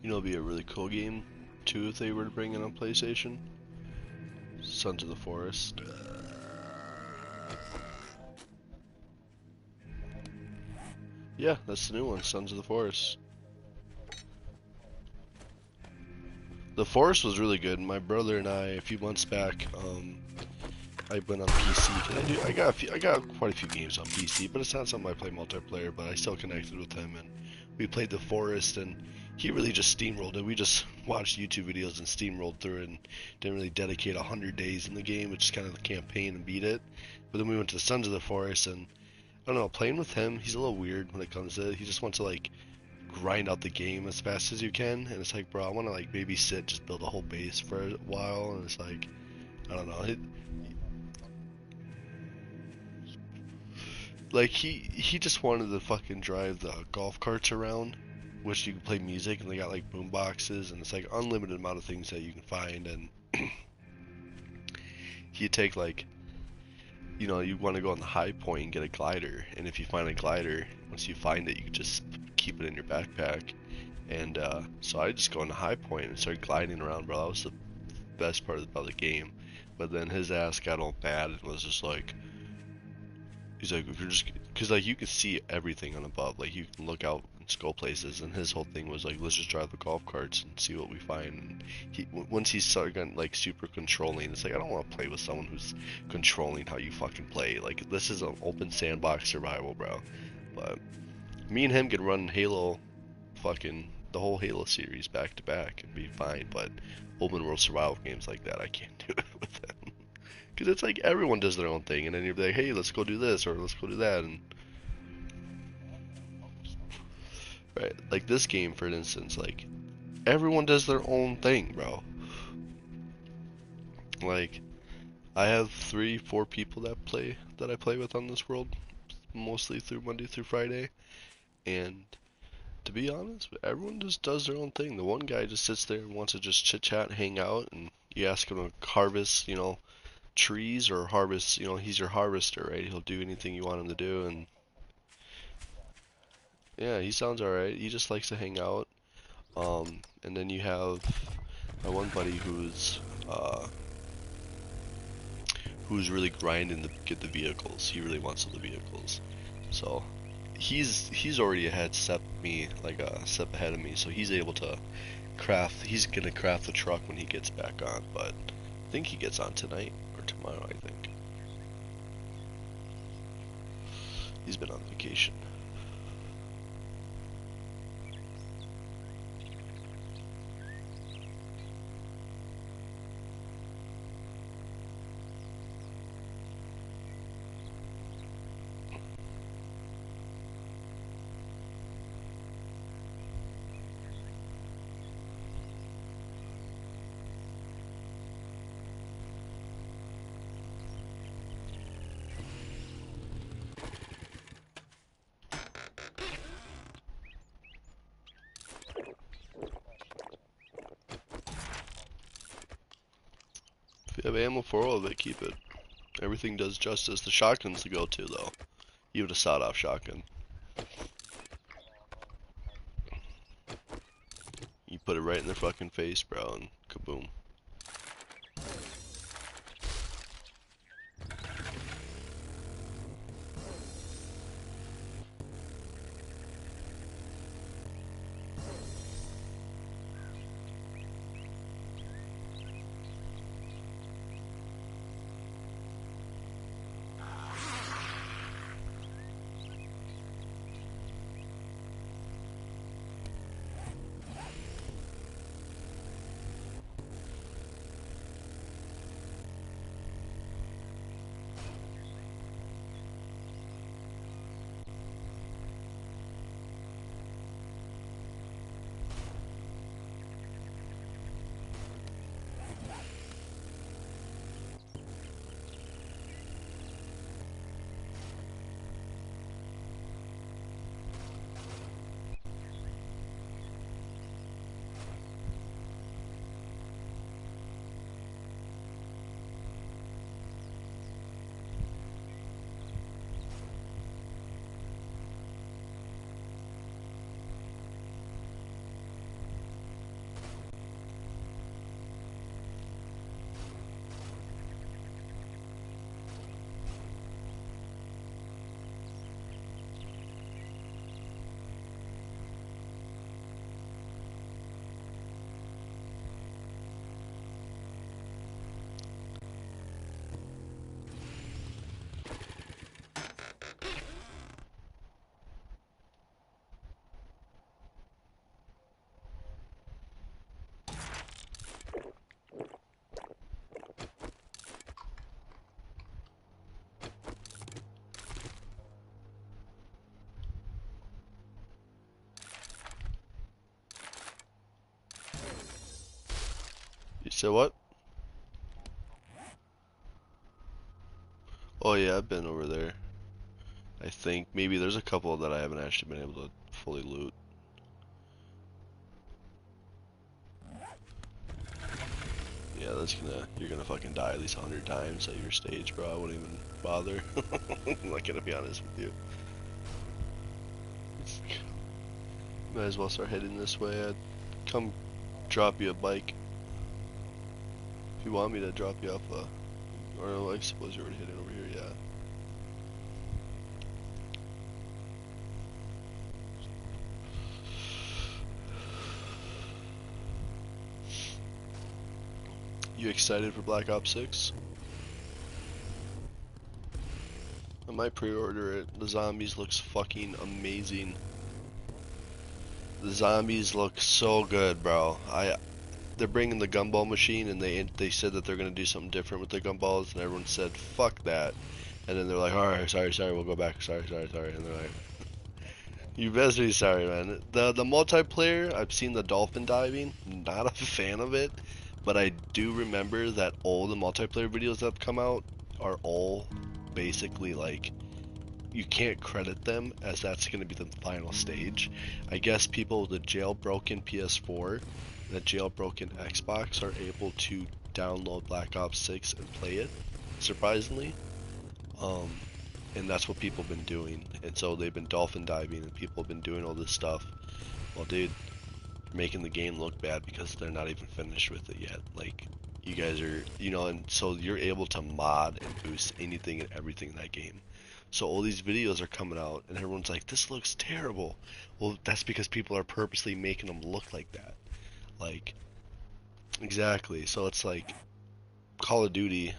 You know, it'd be a really cool game too if they were to bring it on PlayStation. Sons of the Forest. Yeah, that's the new one, Sons of the Forest. The Forest was really good. My brother and I, a few months back, I went on PC. I got quite a few games on PC, but it's not something I play multiplayer. But I still connected with him, and we played The Forest, and he really just steamrolled it. We just watched YouTube videos and steamrolled through it, and didn't really dedicate 100 days in the game, which is kind of the campaign, and beat it. But then we went to Sons of the Forest, and I don't know, playing with him, he's a little weird when it comes to it. He just wants to like grind out the game as fast as you can, and it's like, bro, I want to like maybe sit, just build a whole base for a while, and it's like, I don't know. Like he just wanted to fucking drive the golf carts around, which you can play music, and they got like boom boxes, and it's like unlimited amount of things that you can find, and he'd take like, you know, you want to go on the high point and get a glider, and if you find a glider, once you find it, you can just keep it in your backpack, and so I just go on the high point and start gliding around, bro. That was the best part about the game. But then his ass got all mad and was just like, he's like, if you're just, because like you can see everything on above, like you can look out and go places, and his whole thing was like, let's just drive the golf carts and see what we find. And once he started getting like super controlling, it's like, I don't want to play with someone who's controlling how you fucking play. Like, this is an open sandbox survival, bro. But me and him could run Halo, fucking the whole Halo series back to back and be fine. But open world survival games like that, I can't do it with him. Because it's like everyone does their own thing, and then you're like, hey, let's go do this, or let's go do that, and right, like this game, for instance, like everyone does their own thing, bro. Like, I have 3, 4 people that I play with on this world, mostly through Monday through Friday, and to be honest, everyone just does their own thing. The one guy just sits there and wants to just chit chat, hang out, and you ask him to harvest, you know, trees or harvest, you know, he's your harvester, right? He'll do anything you want him to do, and yeah, he sounds alright. He just likes to hang out. And then you have my one buddy who's really grinding to get the vehicles. He really wants the vehicles. So he's already step me, like a step ahead of me, so he's able to he's gonna craft the truck when he gets back on, but I think he gets on tonight or tomorrow, I think. He's been on vacation. If you have ammo for all of it, keep it. Everything does justice. The shotgun's the go-to, though. Even a sawed-off shotgun. You put it right in their fucking face, bro, and kaboom. So what? Oh yeah, I've been over there. I think maybe there's a couple that I haven't actually been able to fully loot. Yeah, you're gonna fucking die at least 100 times at your stage, bro. I wouldn't even bother. I'm not gonna be honest with you. Might as well start heading this way. I'd come drop you a bike. If you want me to drop you off or I suppose you're already heading over here, yeah. You excited for Black Ops 6? I might pre-order it. The zombies looks fucking amazing. The zombies look so good, bro. They're bringing the gumball machine, and they said that they're gonna do something different with the gumballs, and everyone said fuck that. And then they're like, all right, sorry, we'll go back. Sorry. And they're like, you best be sorry, man. The multiplayer, I've seen the dolphin diving. Not a fan of it, but I do remember that all the multiplayer videos that have come out are all basically like you can't credit them as that's going to be the final stage. I guess people with the jailbroken PS4, the jailbroken Xbox are able to download Black Ops 6 and play it, surprisingly. Um, and that's what people have been doing. And so they've been dolphin diving and people have been doing all this stuff. Well, dude, making the game look bad because they're not even finished with it yet. Like, you guys are, and so you're able to mod and boost anything and everything in that game. So all these videos are coming out and everyone's like, this looks terrible. Well, that's because people are purposely making them look like that. Like, exactly. So it's like Call of Duty.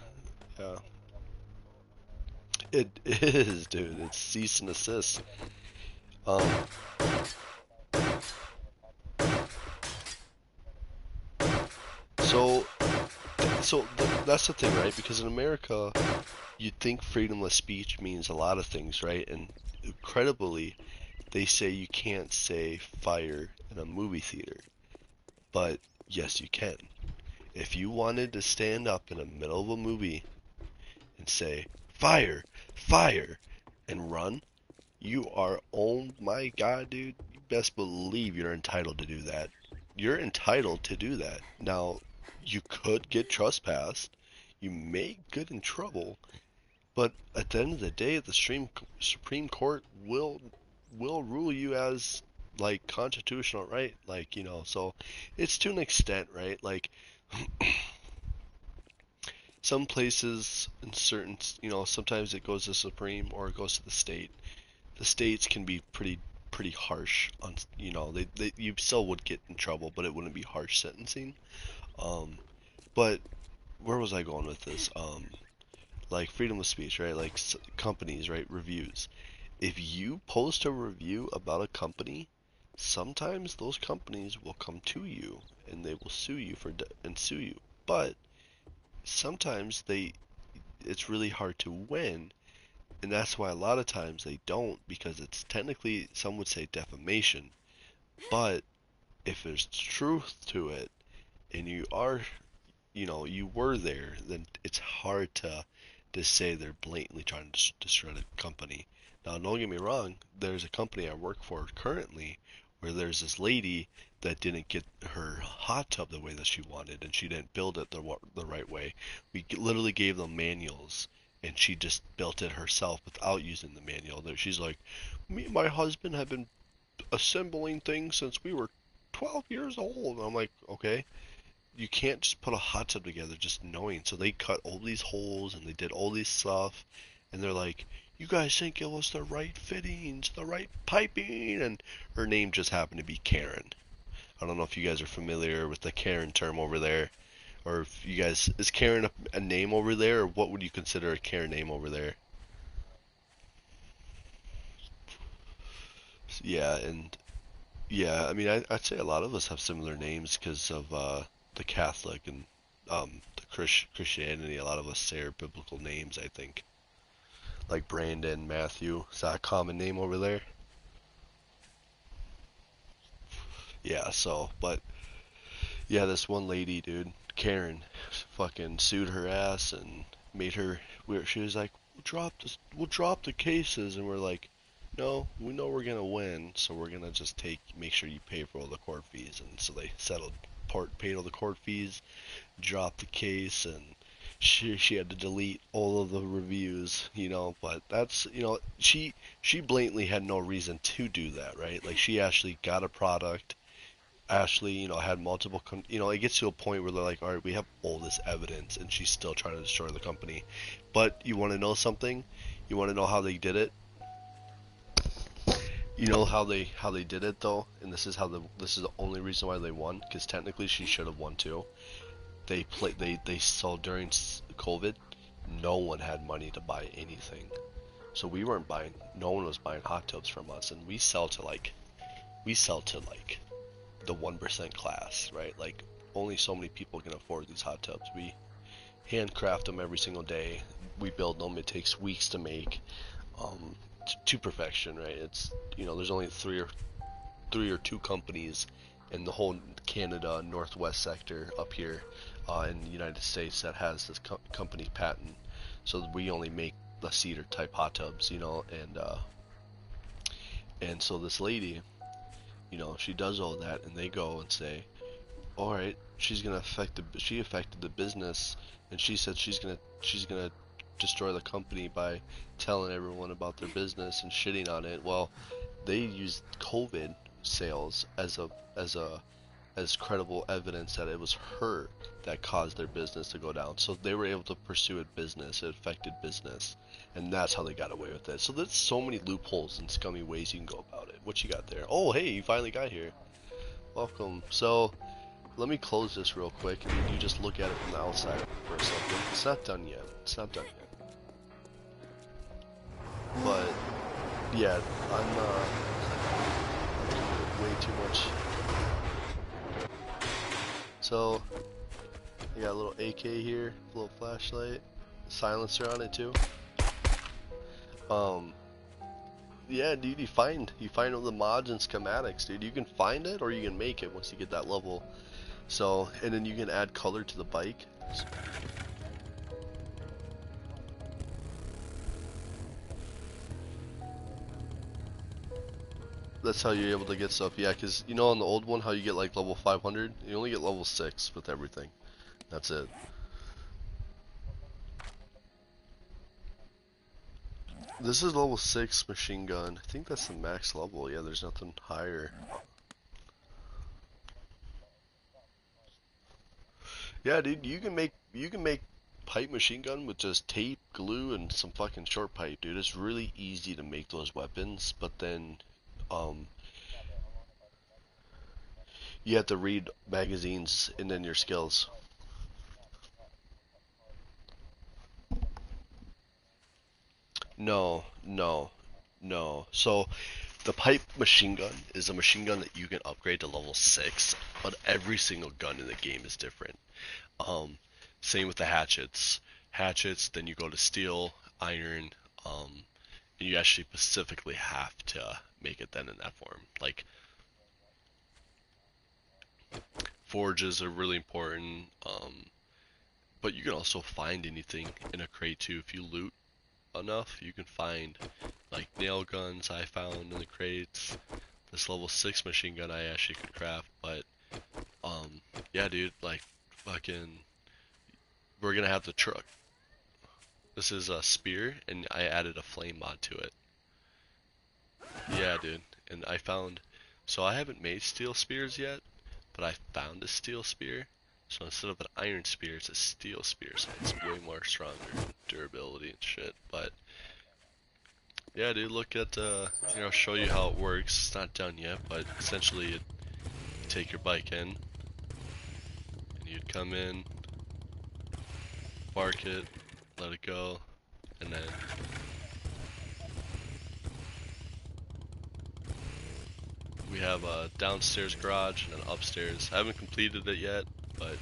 Yeah. It is, dude. It's cease and desist. Um, so, that's the thing, right? Because in America, you'd think freedom of speech means a lot of things, right? And incredibly, they say you can't say fire in a movie theater. But yes, you can. If you wanted to stand up in the middle of a movie and say, fire, fire, and run, you are, oh my god, dude, you best believe you're entitled to do that. You're entitled to do that. Now, you could get trespassed, you may get in trouble, but at the end of the day, the Supreme Court will rule you as like constitutional right, like so it's to an extent, right? Like some places in certain, sometimes it goes to Supreme or it goes to the state. The states can be pretty harsh on, they you still would get in trouble, but it wouldn't be harsh sentencing. Um, but where was I going with this? Like freedom of speech, right? Like companies, right? Reviews. If you post a review about a company, sometimes those companies will come to you and they will sue you and sue you. But sometimes it's really hard to win, and that's why a lot of times they don't, because it's technically, some would say, defamation. But if there's truth to it and you were there, then it's hard to say they're blatantly trying to discredit a company. Now, don't get me wrong, there's a company I work for currently where there's this lady that didn't get her hot tub the way that she wanted, and she didn't build it the right way. We literally gave them manuals, and she just built it herself without using the manual. She's like, me and my husband have been assembling things since we were 12 years old. And I'm like, okay, you can't just put a hot tub together just knowing. So they cut all these holes and they did all this stuff, and they're like, you guys think it was the right fittings, the right piping, and her name just happened to be Karen. I don't know if you guys are familiar with the Karen term over there, or if you guys, is Karen a name over there, or what would you consider a Karen name over there? Yeah, and yeah, I mean, I'd say a lot of us have similar names because of the Catholic and the Christianity. A lot of us share biblical names, I think. Like Brandon, Matthew. Is that a common name over there? Yeah, so, but yeah, this one lady, dude, Karen fucking sued her ass and made her. She was like, we'll drop the cases, and we're like, no, we know we're gonna win, so we're gonna just make sure you pay for all the court fees. And so they settled, paid all the court fees, dropped the case, and she had to delete all of the reviews, but that's, she blatantly had no reason to do that, right? Like, she actually got a product, actually, had multiple, it gets to a point where they're like, all right, we have all this evidence, and she's still trying to destroy the company. But you want to know something? You want to know how they did it? You know how they did it though, and this is the only reason why they won, because technically she should have won too. They saw during COVID, no one had money to buy anything, so we weren't buying. No one was buying hot tubs from us, and we sell to like the 1% class, right? Like, only so many people can afford these hot tubs. We handcraft them every single day. We build them. It takes weeks to make, to perfection, right? It's, there's only three or two companies in the whole Canada Northwest sector up here in the United States that has this company patent. So we only make the cedar type hot tubs, and so this lady, she does all that, and they go and say, all right, she affected the business, and she said she's gonna destroy the company by telling everyone about their business and shitting on it. Well, they used COVID sales as credible evidence that it was her that caused their business to go down. So they were able to pursue it affected business, and that's how they got away with it. So there's so many loopholes and scummy ways you can go about it. What you got there? Oh, hey, you finally got here. Welcome. So let me close this real quick, and you just look at it from the outside for a second. It's not done yet. But yeah, I'm way too much. So I got a little AK here, a little flashlight, silencer on it too. Yeah, dude, you find all the mods and schematics, dude. You can find it or you can make it once you get that level. So, and then you can add color to the bike. That's how you're able to get stuff, yeah, because on the old one how you get like level 500, you only get level 6 with everything. That's it. This is level 6 machine gun. I think that's the max level. Yeah, there's nothing higher. Yeah, dude, you can make pipe machine gun with just tape, glue, and some fucking short pipe, dude. It's really easy to make those weapons, but then you have to read magazines and then your skills. No. So the pipe machine gun is a machine gun that you can upgrade to level 6, but every single gun in the game is different. Same with the hatchets. Then you go to steel, iron, and you actually specifically have to make it then in that form. Like, forges are really important, but you can also find anything in a crate too. If you loot enough, you can find like nail guns I found in the crates. This level 6 machine gun I actually could craft, but yeah, dude, like fucking, we're gonna have the truck. This is a spear, and I added a flame mod to it. Yeah, dude, and so I haven't made steel spears yet, but I found a steel spear. So instead of an iron spear, it's a steel spear, so it's way more stronger durability and shit. But yeah, dude, look at I'll show you how it works. It's not done yet, but essentially you take your bike in, and you'd come in, park it, let it go, and then we have a downstairs garage and an upstairs. I haven't completed it yet, but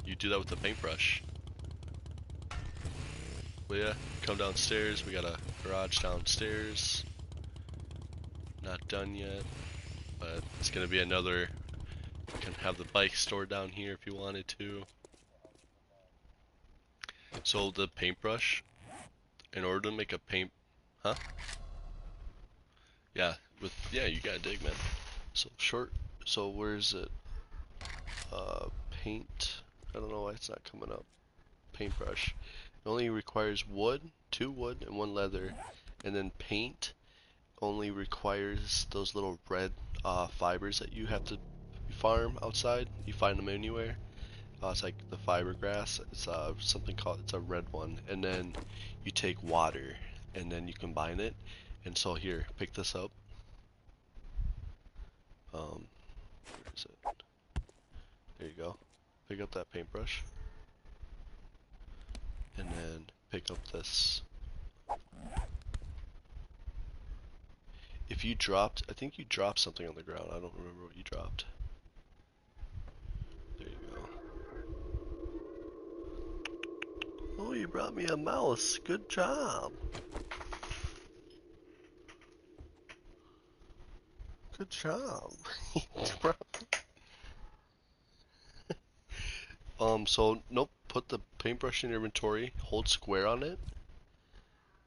you do that with the paintbrush. But yeah, come downstairs. We got a garage downstairs. Not done yet, but it's gonna be another You can have the bike stored down here if you wanted to. So the paintbrush, in order to make a paint, huh? Yeah, yeah, you gotta dig, man. So where's it? Paint. I don't know why it's not coming up. Paintbrush. It only requires wood, 2 wood, and 1 leather, and then paint only requires those little red fibers that you have to farm outside. You find them anywhere. It's like the fibergrass. It's something called, it's a red one, and then you take water and then you combine it. And so here, pick this up. Where is it? There you go. Pick up that paintbrush, and then pick up this. If you dropped, I think you dropped something on the ground. I don't remember what you dropped. There you go. Oh, you brought me a mouse. Good job. Good job. So nope. Put the paintbrush in your inventory. Hold square on it,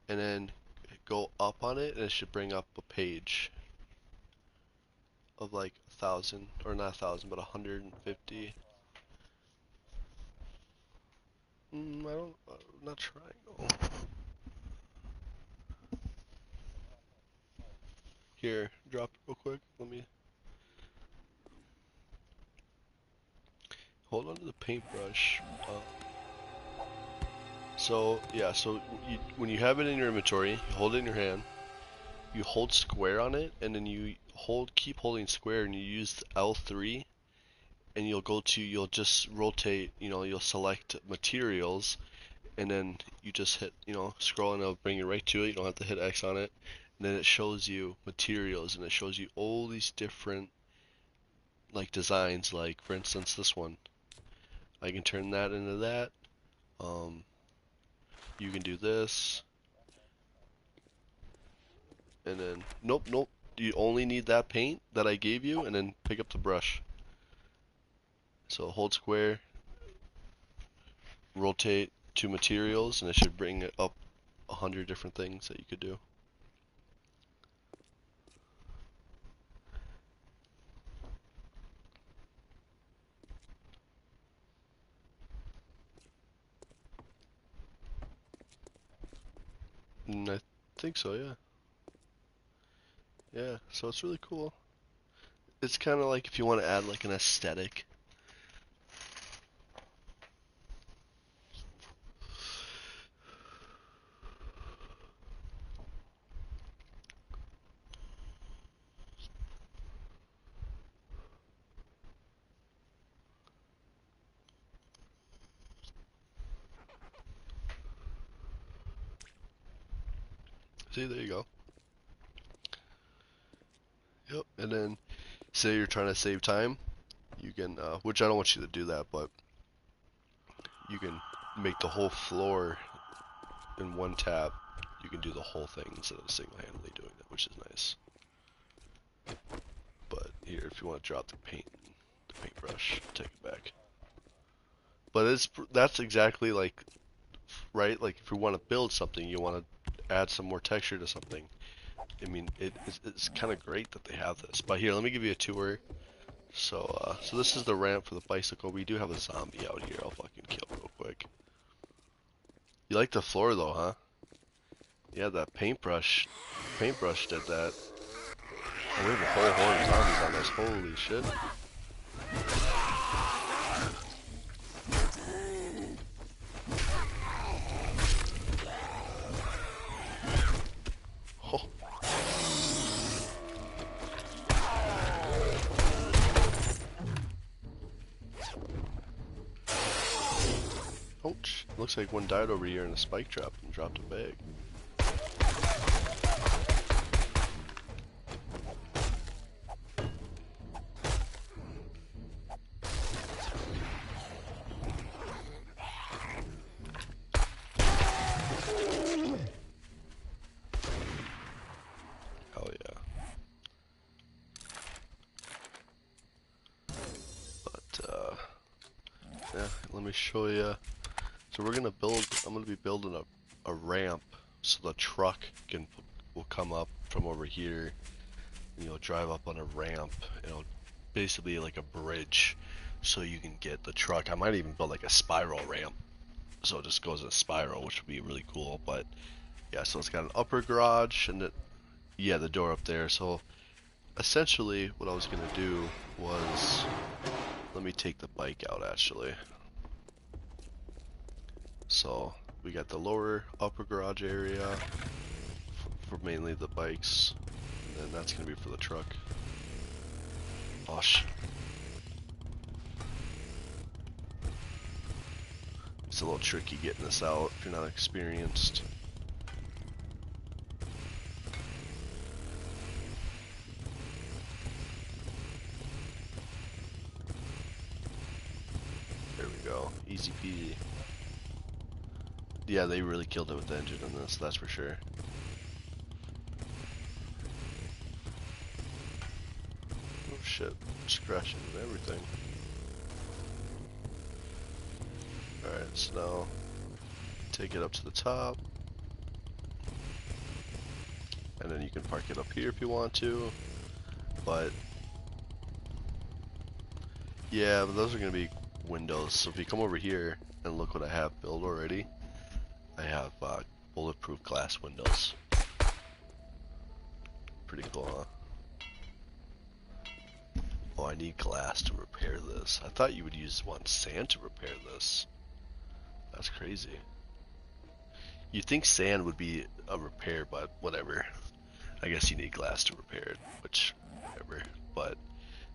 and then go up on it, and it should bring up a page of like 1,000, or not 1,000, but 150. Not triangle. Here, drop it real quick. Let me hold on to the paintbrush. So yeah, so when you have it in your inventory, you hold it in your hand. You hold square on it, and then you keep holding square, and you use L3, and you'll just rotate. You'll select materials, and then you just hit, scroll, and it'll bring you right to it. You don't have to hit X on it. And then it shows you materials, and it shows you all these different like designs. Like for instance, this one. I can turn that into that. You can do this, and then nope. You only need that paint that I gave you, and then pick up the brush. So hold square, rotate to materials, and it should bring it up 100 different things that you could do. And I think so, yeah. Yeah, so it's really cool. It's kind of like if you want to add like an aesthetic. See, there you go. Yep, and then say you're trying to save time, you can, which I don't want you to do that, but you can make the whole floor in one tap. You can do the whole thing instead of single-handedly doing that, which is nice. But here, if you want to drop the paintbrush, take it back. But that's exactly like, right? Like if you want to build something, you want to add some more texture to something. I mean, it's kind of great that they have this. But here, let me give you a tour. So this is the ramp for the bicycle. We do have a zombie out here. I'll fucking kill real quick. You like the floor though, huh? Yeah, that paintbrush did that. Oh, we have a whole horde of zombies on us. Holy shit. Oh. Ouch. Looks like one died over here in a spike trap and dropped a bag. me show you. So we're gonna build. I'm gonna be building a ramp so the truck will come up from over here. And you'll drive up on a ramp. And it'll basically like a bridge, so you can get the truck. I might even build like a spiral ramp, so it just goes in a spiral, which would be really cool. But yeah, so it's got an upper garage and yeah, the door up there. So essentially, what I was gonna do was, let me take the bike out actually. So we got the lower upper garage area for mainly the bikes, and then that's gonna be for the truck. Oh shit. It's a little tricky getting this out if you're not experienced. There we go. Easy peasy. Yeah, they really killed it with the engine in this, that's for sure. Oh shit, just crashing and everything. Alright, so now take it up to the top. And then you can park it up here if you want to. But yeah, but those are gonna be windows. So if you come over here and look what I have built already, I have bulletproof glass windows. Pretty cool, huh? Oh, I need glass to repair this. I thought you would use sand to repair this. That's crazy. You'd think sand would be a repair, but whatever. I guess you need glass to repair it, which, whatever. But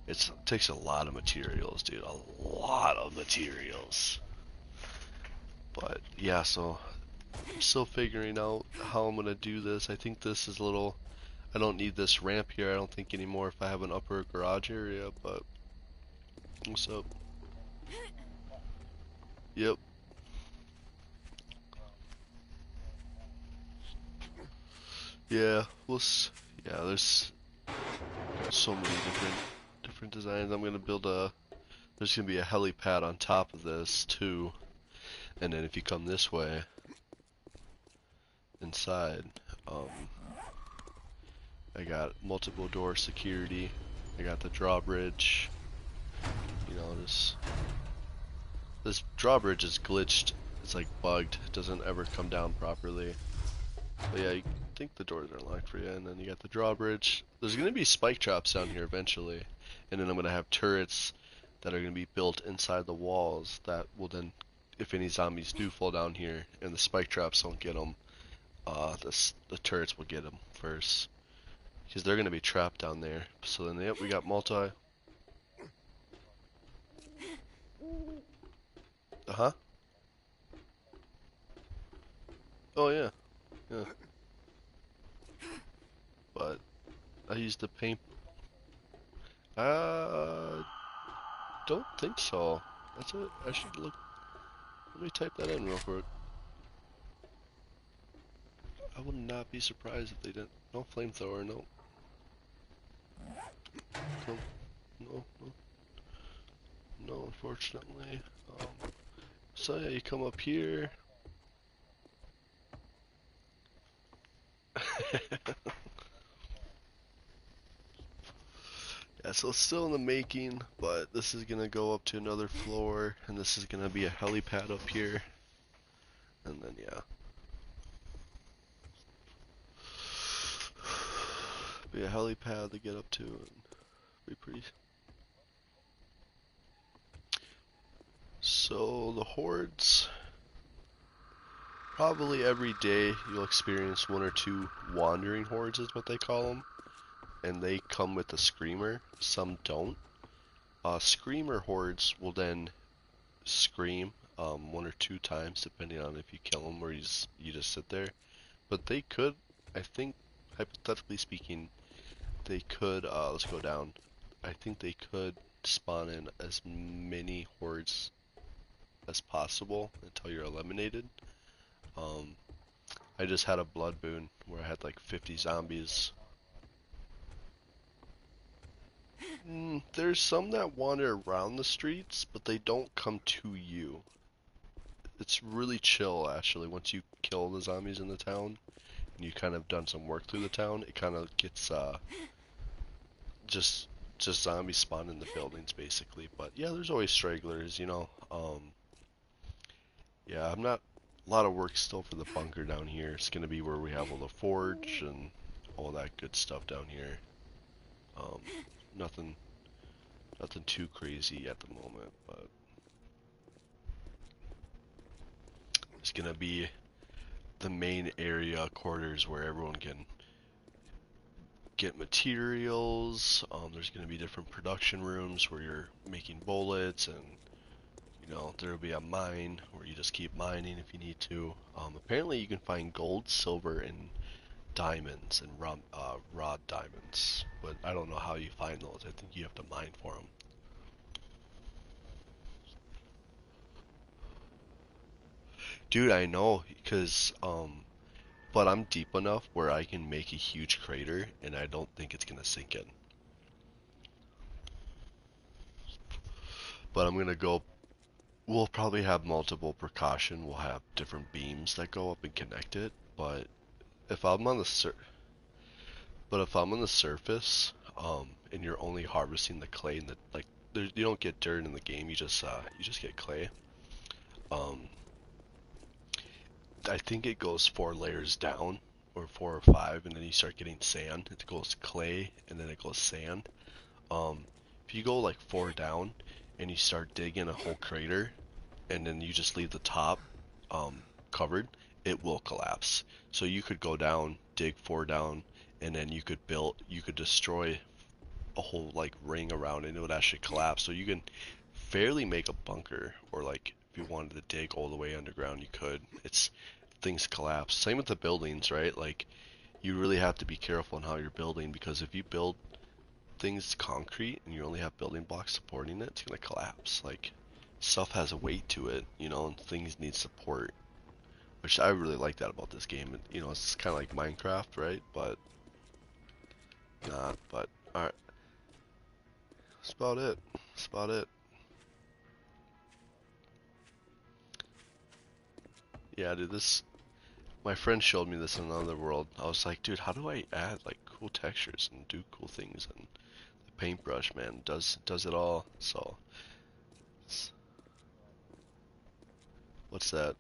it takes a lot of materials, dude. A lot of materials. But yeah, so I'm still figuring out how I'm gonna do this. I think this is a little. I don't need this ramp here, I don't think anymore if I have an upper garage area, but what's up? Yep. Yeah, yeah, there's so many different designs. I'm gonna build there's gonna be a helipad on top of this too. And then if you come this way inside, I got multiple door security. I got the drawbridge. You know, this drawbridge is glitched. It's like bugged. It doesn't ever come down properly. But yeah, you think the doors are locked for you, and then you got the drawbridge. There's gonna be spike traps down here eventually, and then I'm gonna have turrets that are gonna be built inside the walls that will then, if any zombies do fall down here and the spike traps don't get them, the turrets will get them first, because they're gonna be trapped down there. So then, yep, we got multi. Uh-huh. Oh yeah, yeah. But I used the paint. Don't think so. That's it. I should look. Let me type that in real quick. I would not be surprised if they didn't. No flamethrower, no. No, no, no, no, unfortunately. So yeah, you come up here. Yeah, so it's still in the making, but this is gonna go up to another floor, and this is gonna be a helipad up here. And then, yeah. Be a helipad to get up to, and be pretty. So, the hordes. Probably every day you'll experience one or two wandering hordes, is what they call them. And they come with a screamer, some don't. Screamer hordes will then scream one or two times, depending on if you kill them or you just sit there. But they could, I think, hypothetically speaking, they could, let's go down. I think they could spawn in as many hordes as possible until you're eliminated. I just had a blood boon where I had like 50 zombies. There's some that wander around the streets, but they don't come to you. it's really chill actually. Once you kill the zombies in the town, and you kind of done some work through the town, it kind of gets just just zombies spawn in the buildings basically. But yeah, there's always stragglers, you know. Yeah, I'm not a lot of work still for the bunker down here. It's gonna be where we have all the forge and all that good stuff down here. Um, nothing nothing too crazy at the moment, but it's gonna be the main area quarters where everyone can get materials. There's gonna be different production rooms where you're making bullets, and you know there'll be a mine where you just keep mining if you need to. Apparently you can find gold, silver, and diamonds and raw diamonds, but I don't know how you find those. I think you have to mine for them. Dude, I know, because but I'm deep enough where I can make a huge crater, and I don't think it's gonna sink in. But I'm gonna go. We'll probably have multiple precaution. We'll have different beams that go up and connect it. If I'm on the sur but if I'm on the surface, and you're only harvesting the clay and the like, you don't get dirt in the game. You just get clay. Um, I think it goes 4 layers down, or 4 or 5, and then you start getting sand. It goes clay, and then it goes sand. Um, if you go like 4 down, and you start digging a whole crater, and then you just leave the top covered, it will collapse. So you could go down, dig 4 down, and then you could destroy a whole like ring around, and it would actually collapse. So you can fairly make a bunker, or like if you wanted to dig all the way underground, you could. It's things collapse. Same with the buildings, right? Like you really have to be careful on how you're building, because if you build things concrete and you only have building blocks supporting it, it's gonna collapse. Like stuff has a weight to it, you know, and things need support, which I really like that about this game. You know, it's kind of like Minecraft, right? But not. But all right, that's about it. That's about it. Yeah, dude. My friend showed me this in another world. I was like, dude, how do I add like cool textures and do cool things? And the paintbrush, man, does it all. So, what's that?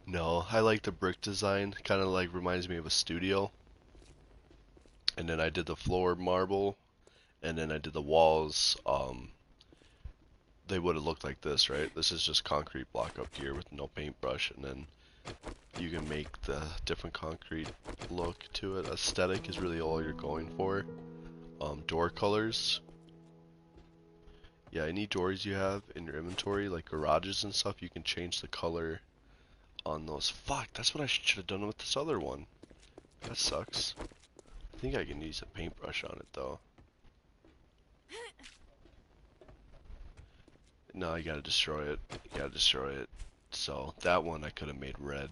No, I like the brick design. Kind of like reminds me of a studio. And then I did the floor marble, and then I did the walls. They would have looked like this, right? This is just concrete block up here with no paintbrush, and then you can make the different concrete look to it. Aesthetic is really all you're going for. Door colors. Yeah, any doors you have in your inventory, like garages and stuff, you can change the color on those. Fuck, that's what I should have done with this other one. That sucks. I think I can use a paintbrush on it though. No, you gotta destroy it. You gotta destroy it. So that one I could have made red.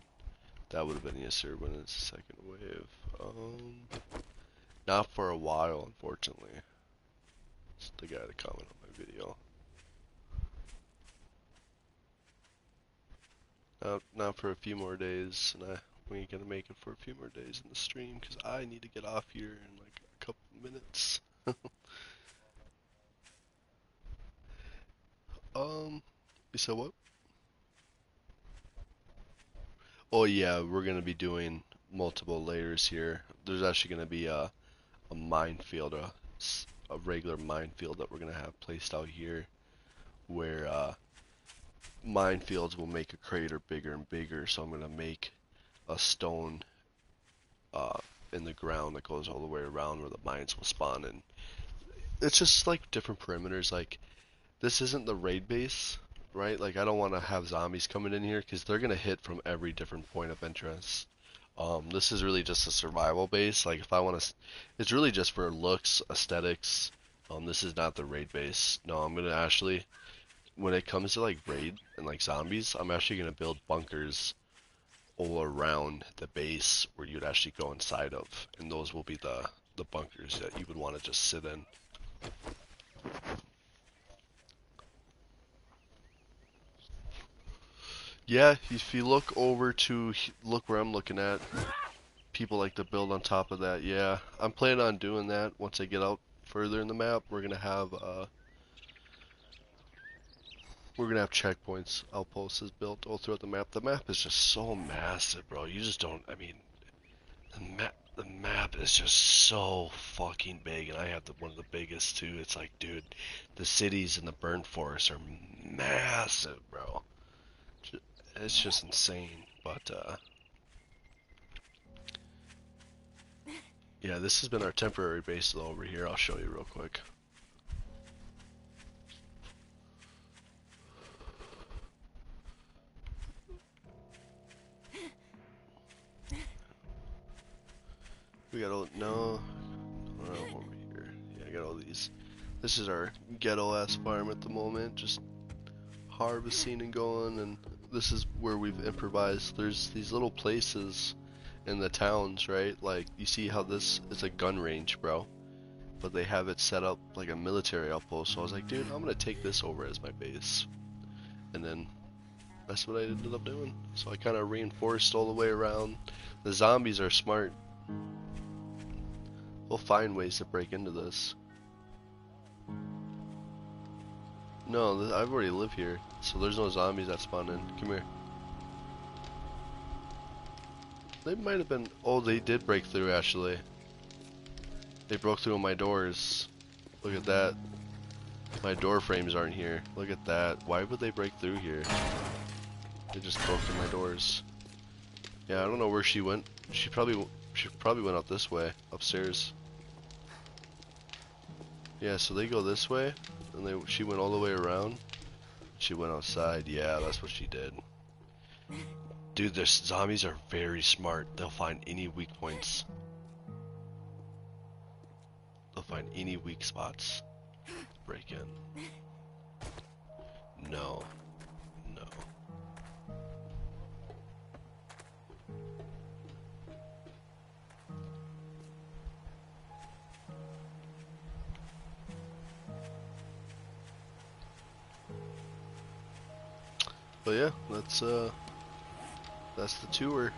That would have been easier when it's a second wave. Not for a while, unfortunately. It's the guy that commented on my video. Not for a few more days, and we ain't gonna make it for a few more days in the stream because I need to get off here in like a couple minutes. You said what? Oh yeah, we're gonna be doing multiple layers here. There's actually gonna be a minefield, a regular minefield that we're gonna have placed out here, where minefields will make a crater bigger and bigger. So I'm gonna make a stone uh, in the ground that goes all the way around where the mines will spawn, and it's just like different perimeters. Like this isn't the raid base, right? Like I don't want to have zombies coming in here because they're gonna hit from every different point of entrance. This is really just a survival base. Like if I want to, it's really just for looks, aesthetics. This is not the raid base. No, I'm gonna actually, when it comes to like raid and like zombies, I'm actually gonna build bunkers all around the base where you'd actually go inside of, and those will be the bunkers that you would want to just sit in. Yeah, if you look over to look where I'm looking at, people like to build on top of that. Yeah, I'm planning on doing that once I get out further in the map. We're gonna have checkpoints, outposts built all throughout the map. The map is just so massive, bro. You just don't. I mean, the map is just so fucking big, and I have one of the biggest too. It's like, dude, the cities and the burnt forests are massive, bro. It's just insane. But yeah, this has been our temporary base though over here. I'll show you real quick. We got all over here. Yeah, I got all these. This is our ghetto-ass farm at the moment, just harvesting and going, and this is where we've improvised. There's these little places in the towns, right? Like, you see how this is a gun range, bro? But they have it set up like a military outpost, so I was like, dude, I'm gonna take this over as my base. And then that's what I ended up doing. So I kind of reinforced all the way around. The zombies are smart. We'll find ways to break into this. No, I've already lived here, so there's no zombies that spawn in. Come here. They might have been. Oh, they did break through actually. They broke through my doors. Look at that. My door frames aren't here. Look at that. Why would they break through here? They just broke through my doors. Yeah, I don't know where she went. She probably went out this way, upstairs. Yeah, so they go this way, and she went all the way around. She went outside. Yeah, that's what she did. Dude, the zombies are very smart. They'll find any weak points. They'll find any weak spots. Break in. No. No. But yeah, that's the tour.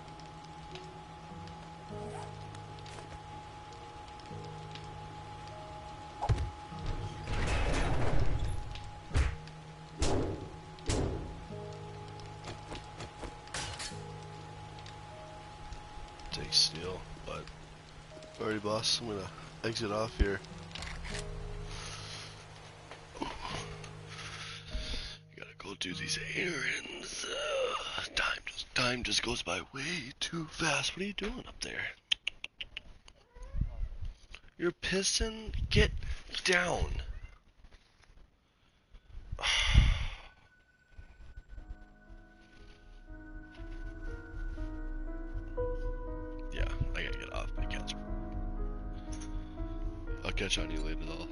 Take steel, but alrighty, boss. I'm gonna exit off here. Gotta go do these errands. Time just goes by way too fast. What are you doing up there? You're pissing? Get down. Yeah, I gotta get off. My cats. I'll catch on you later though.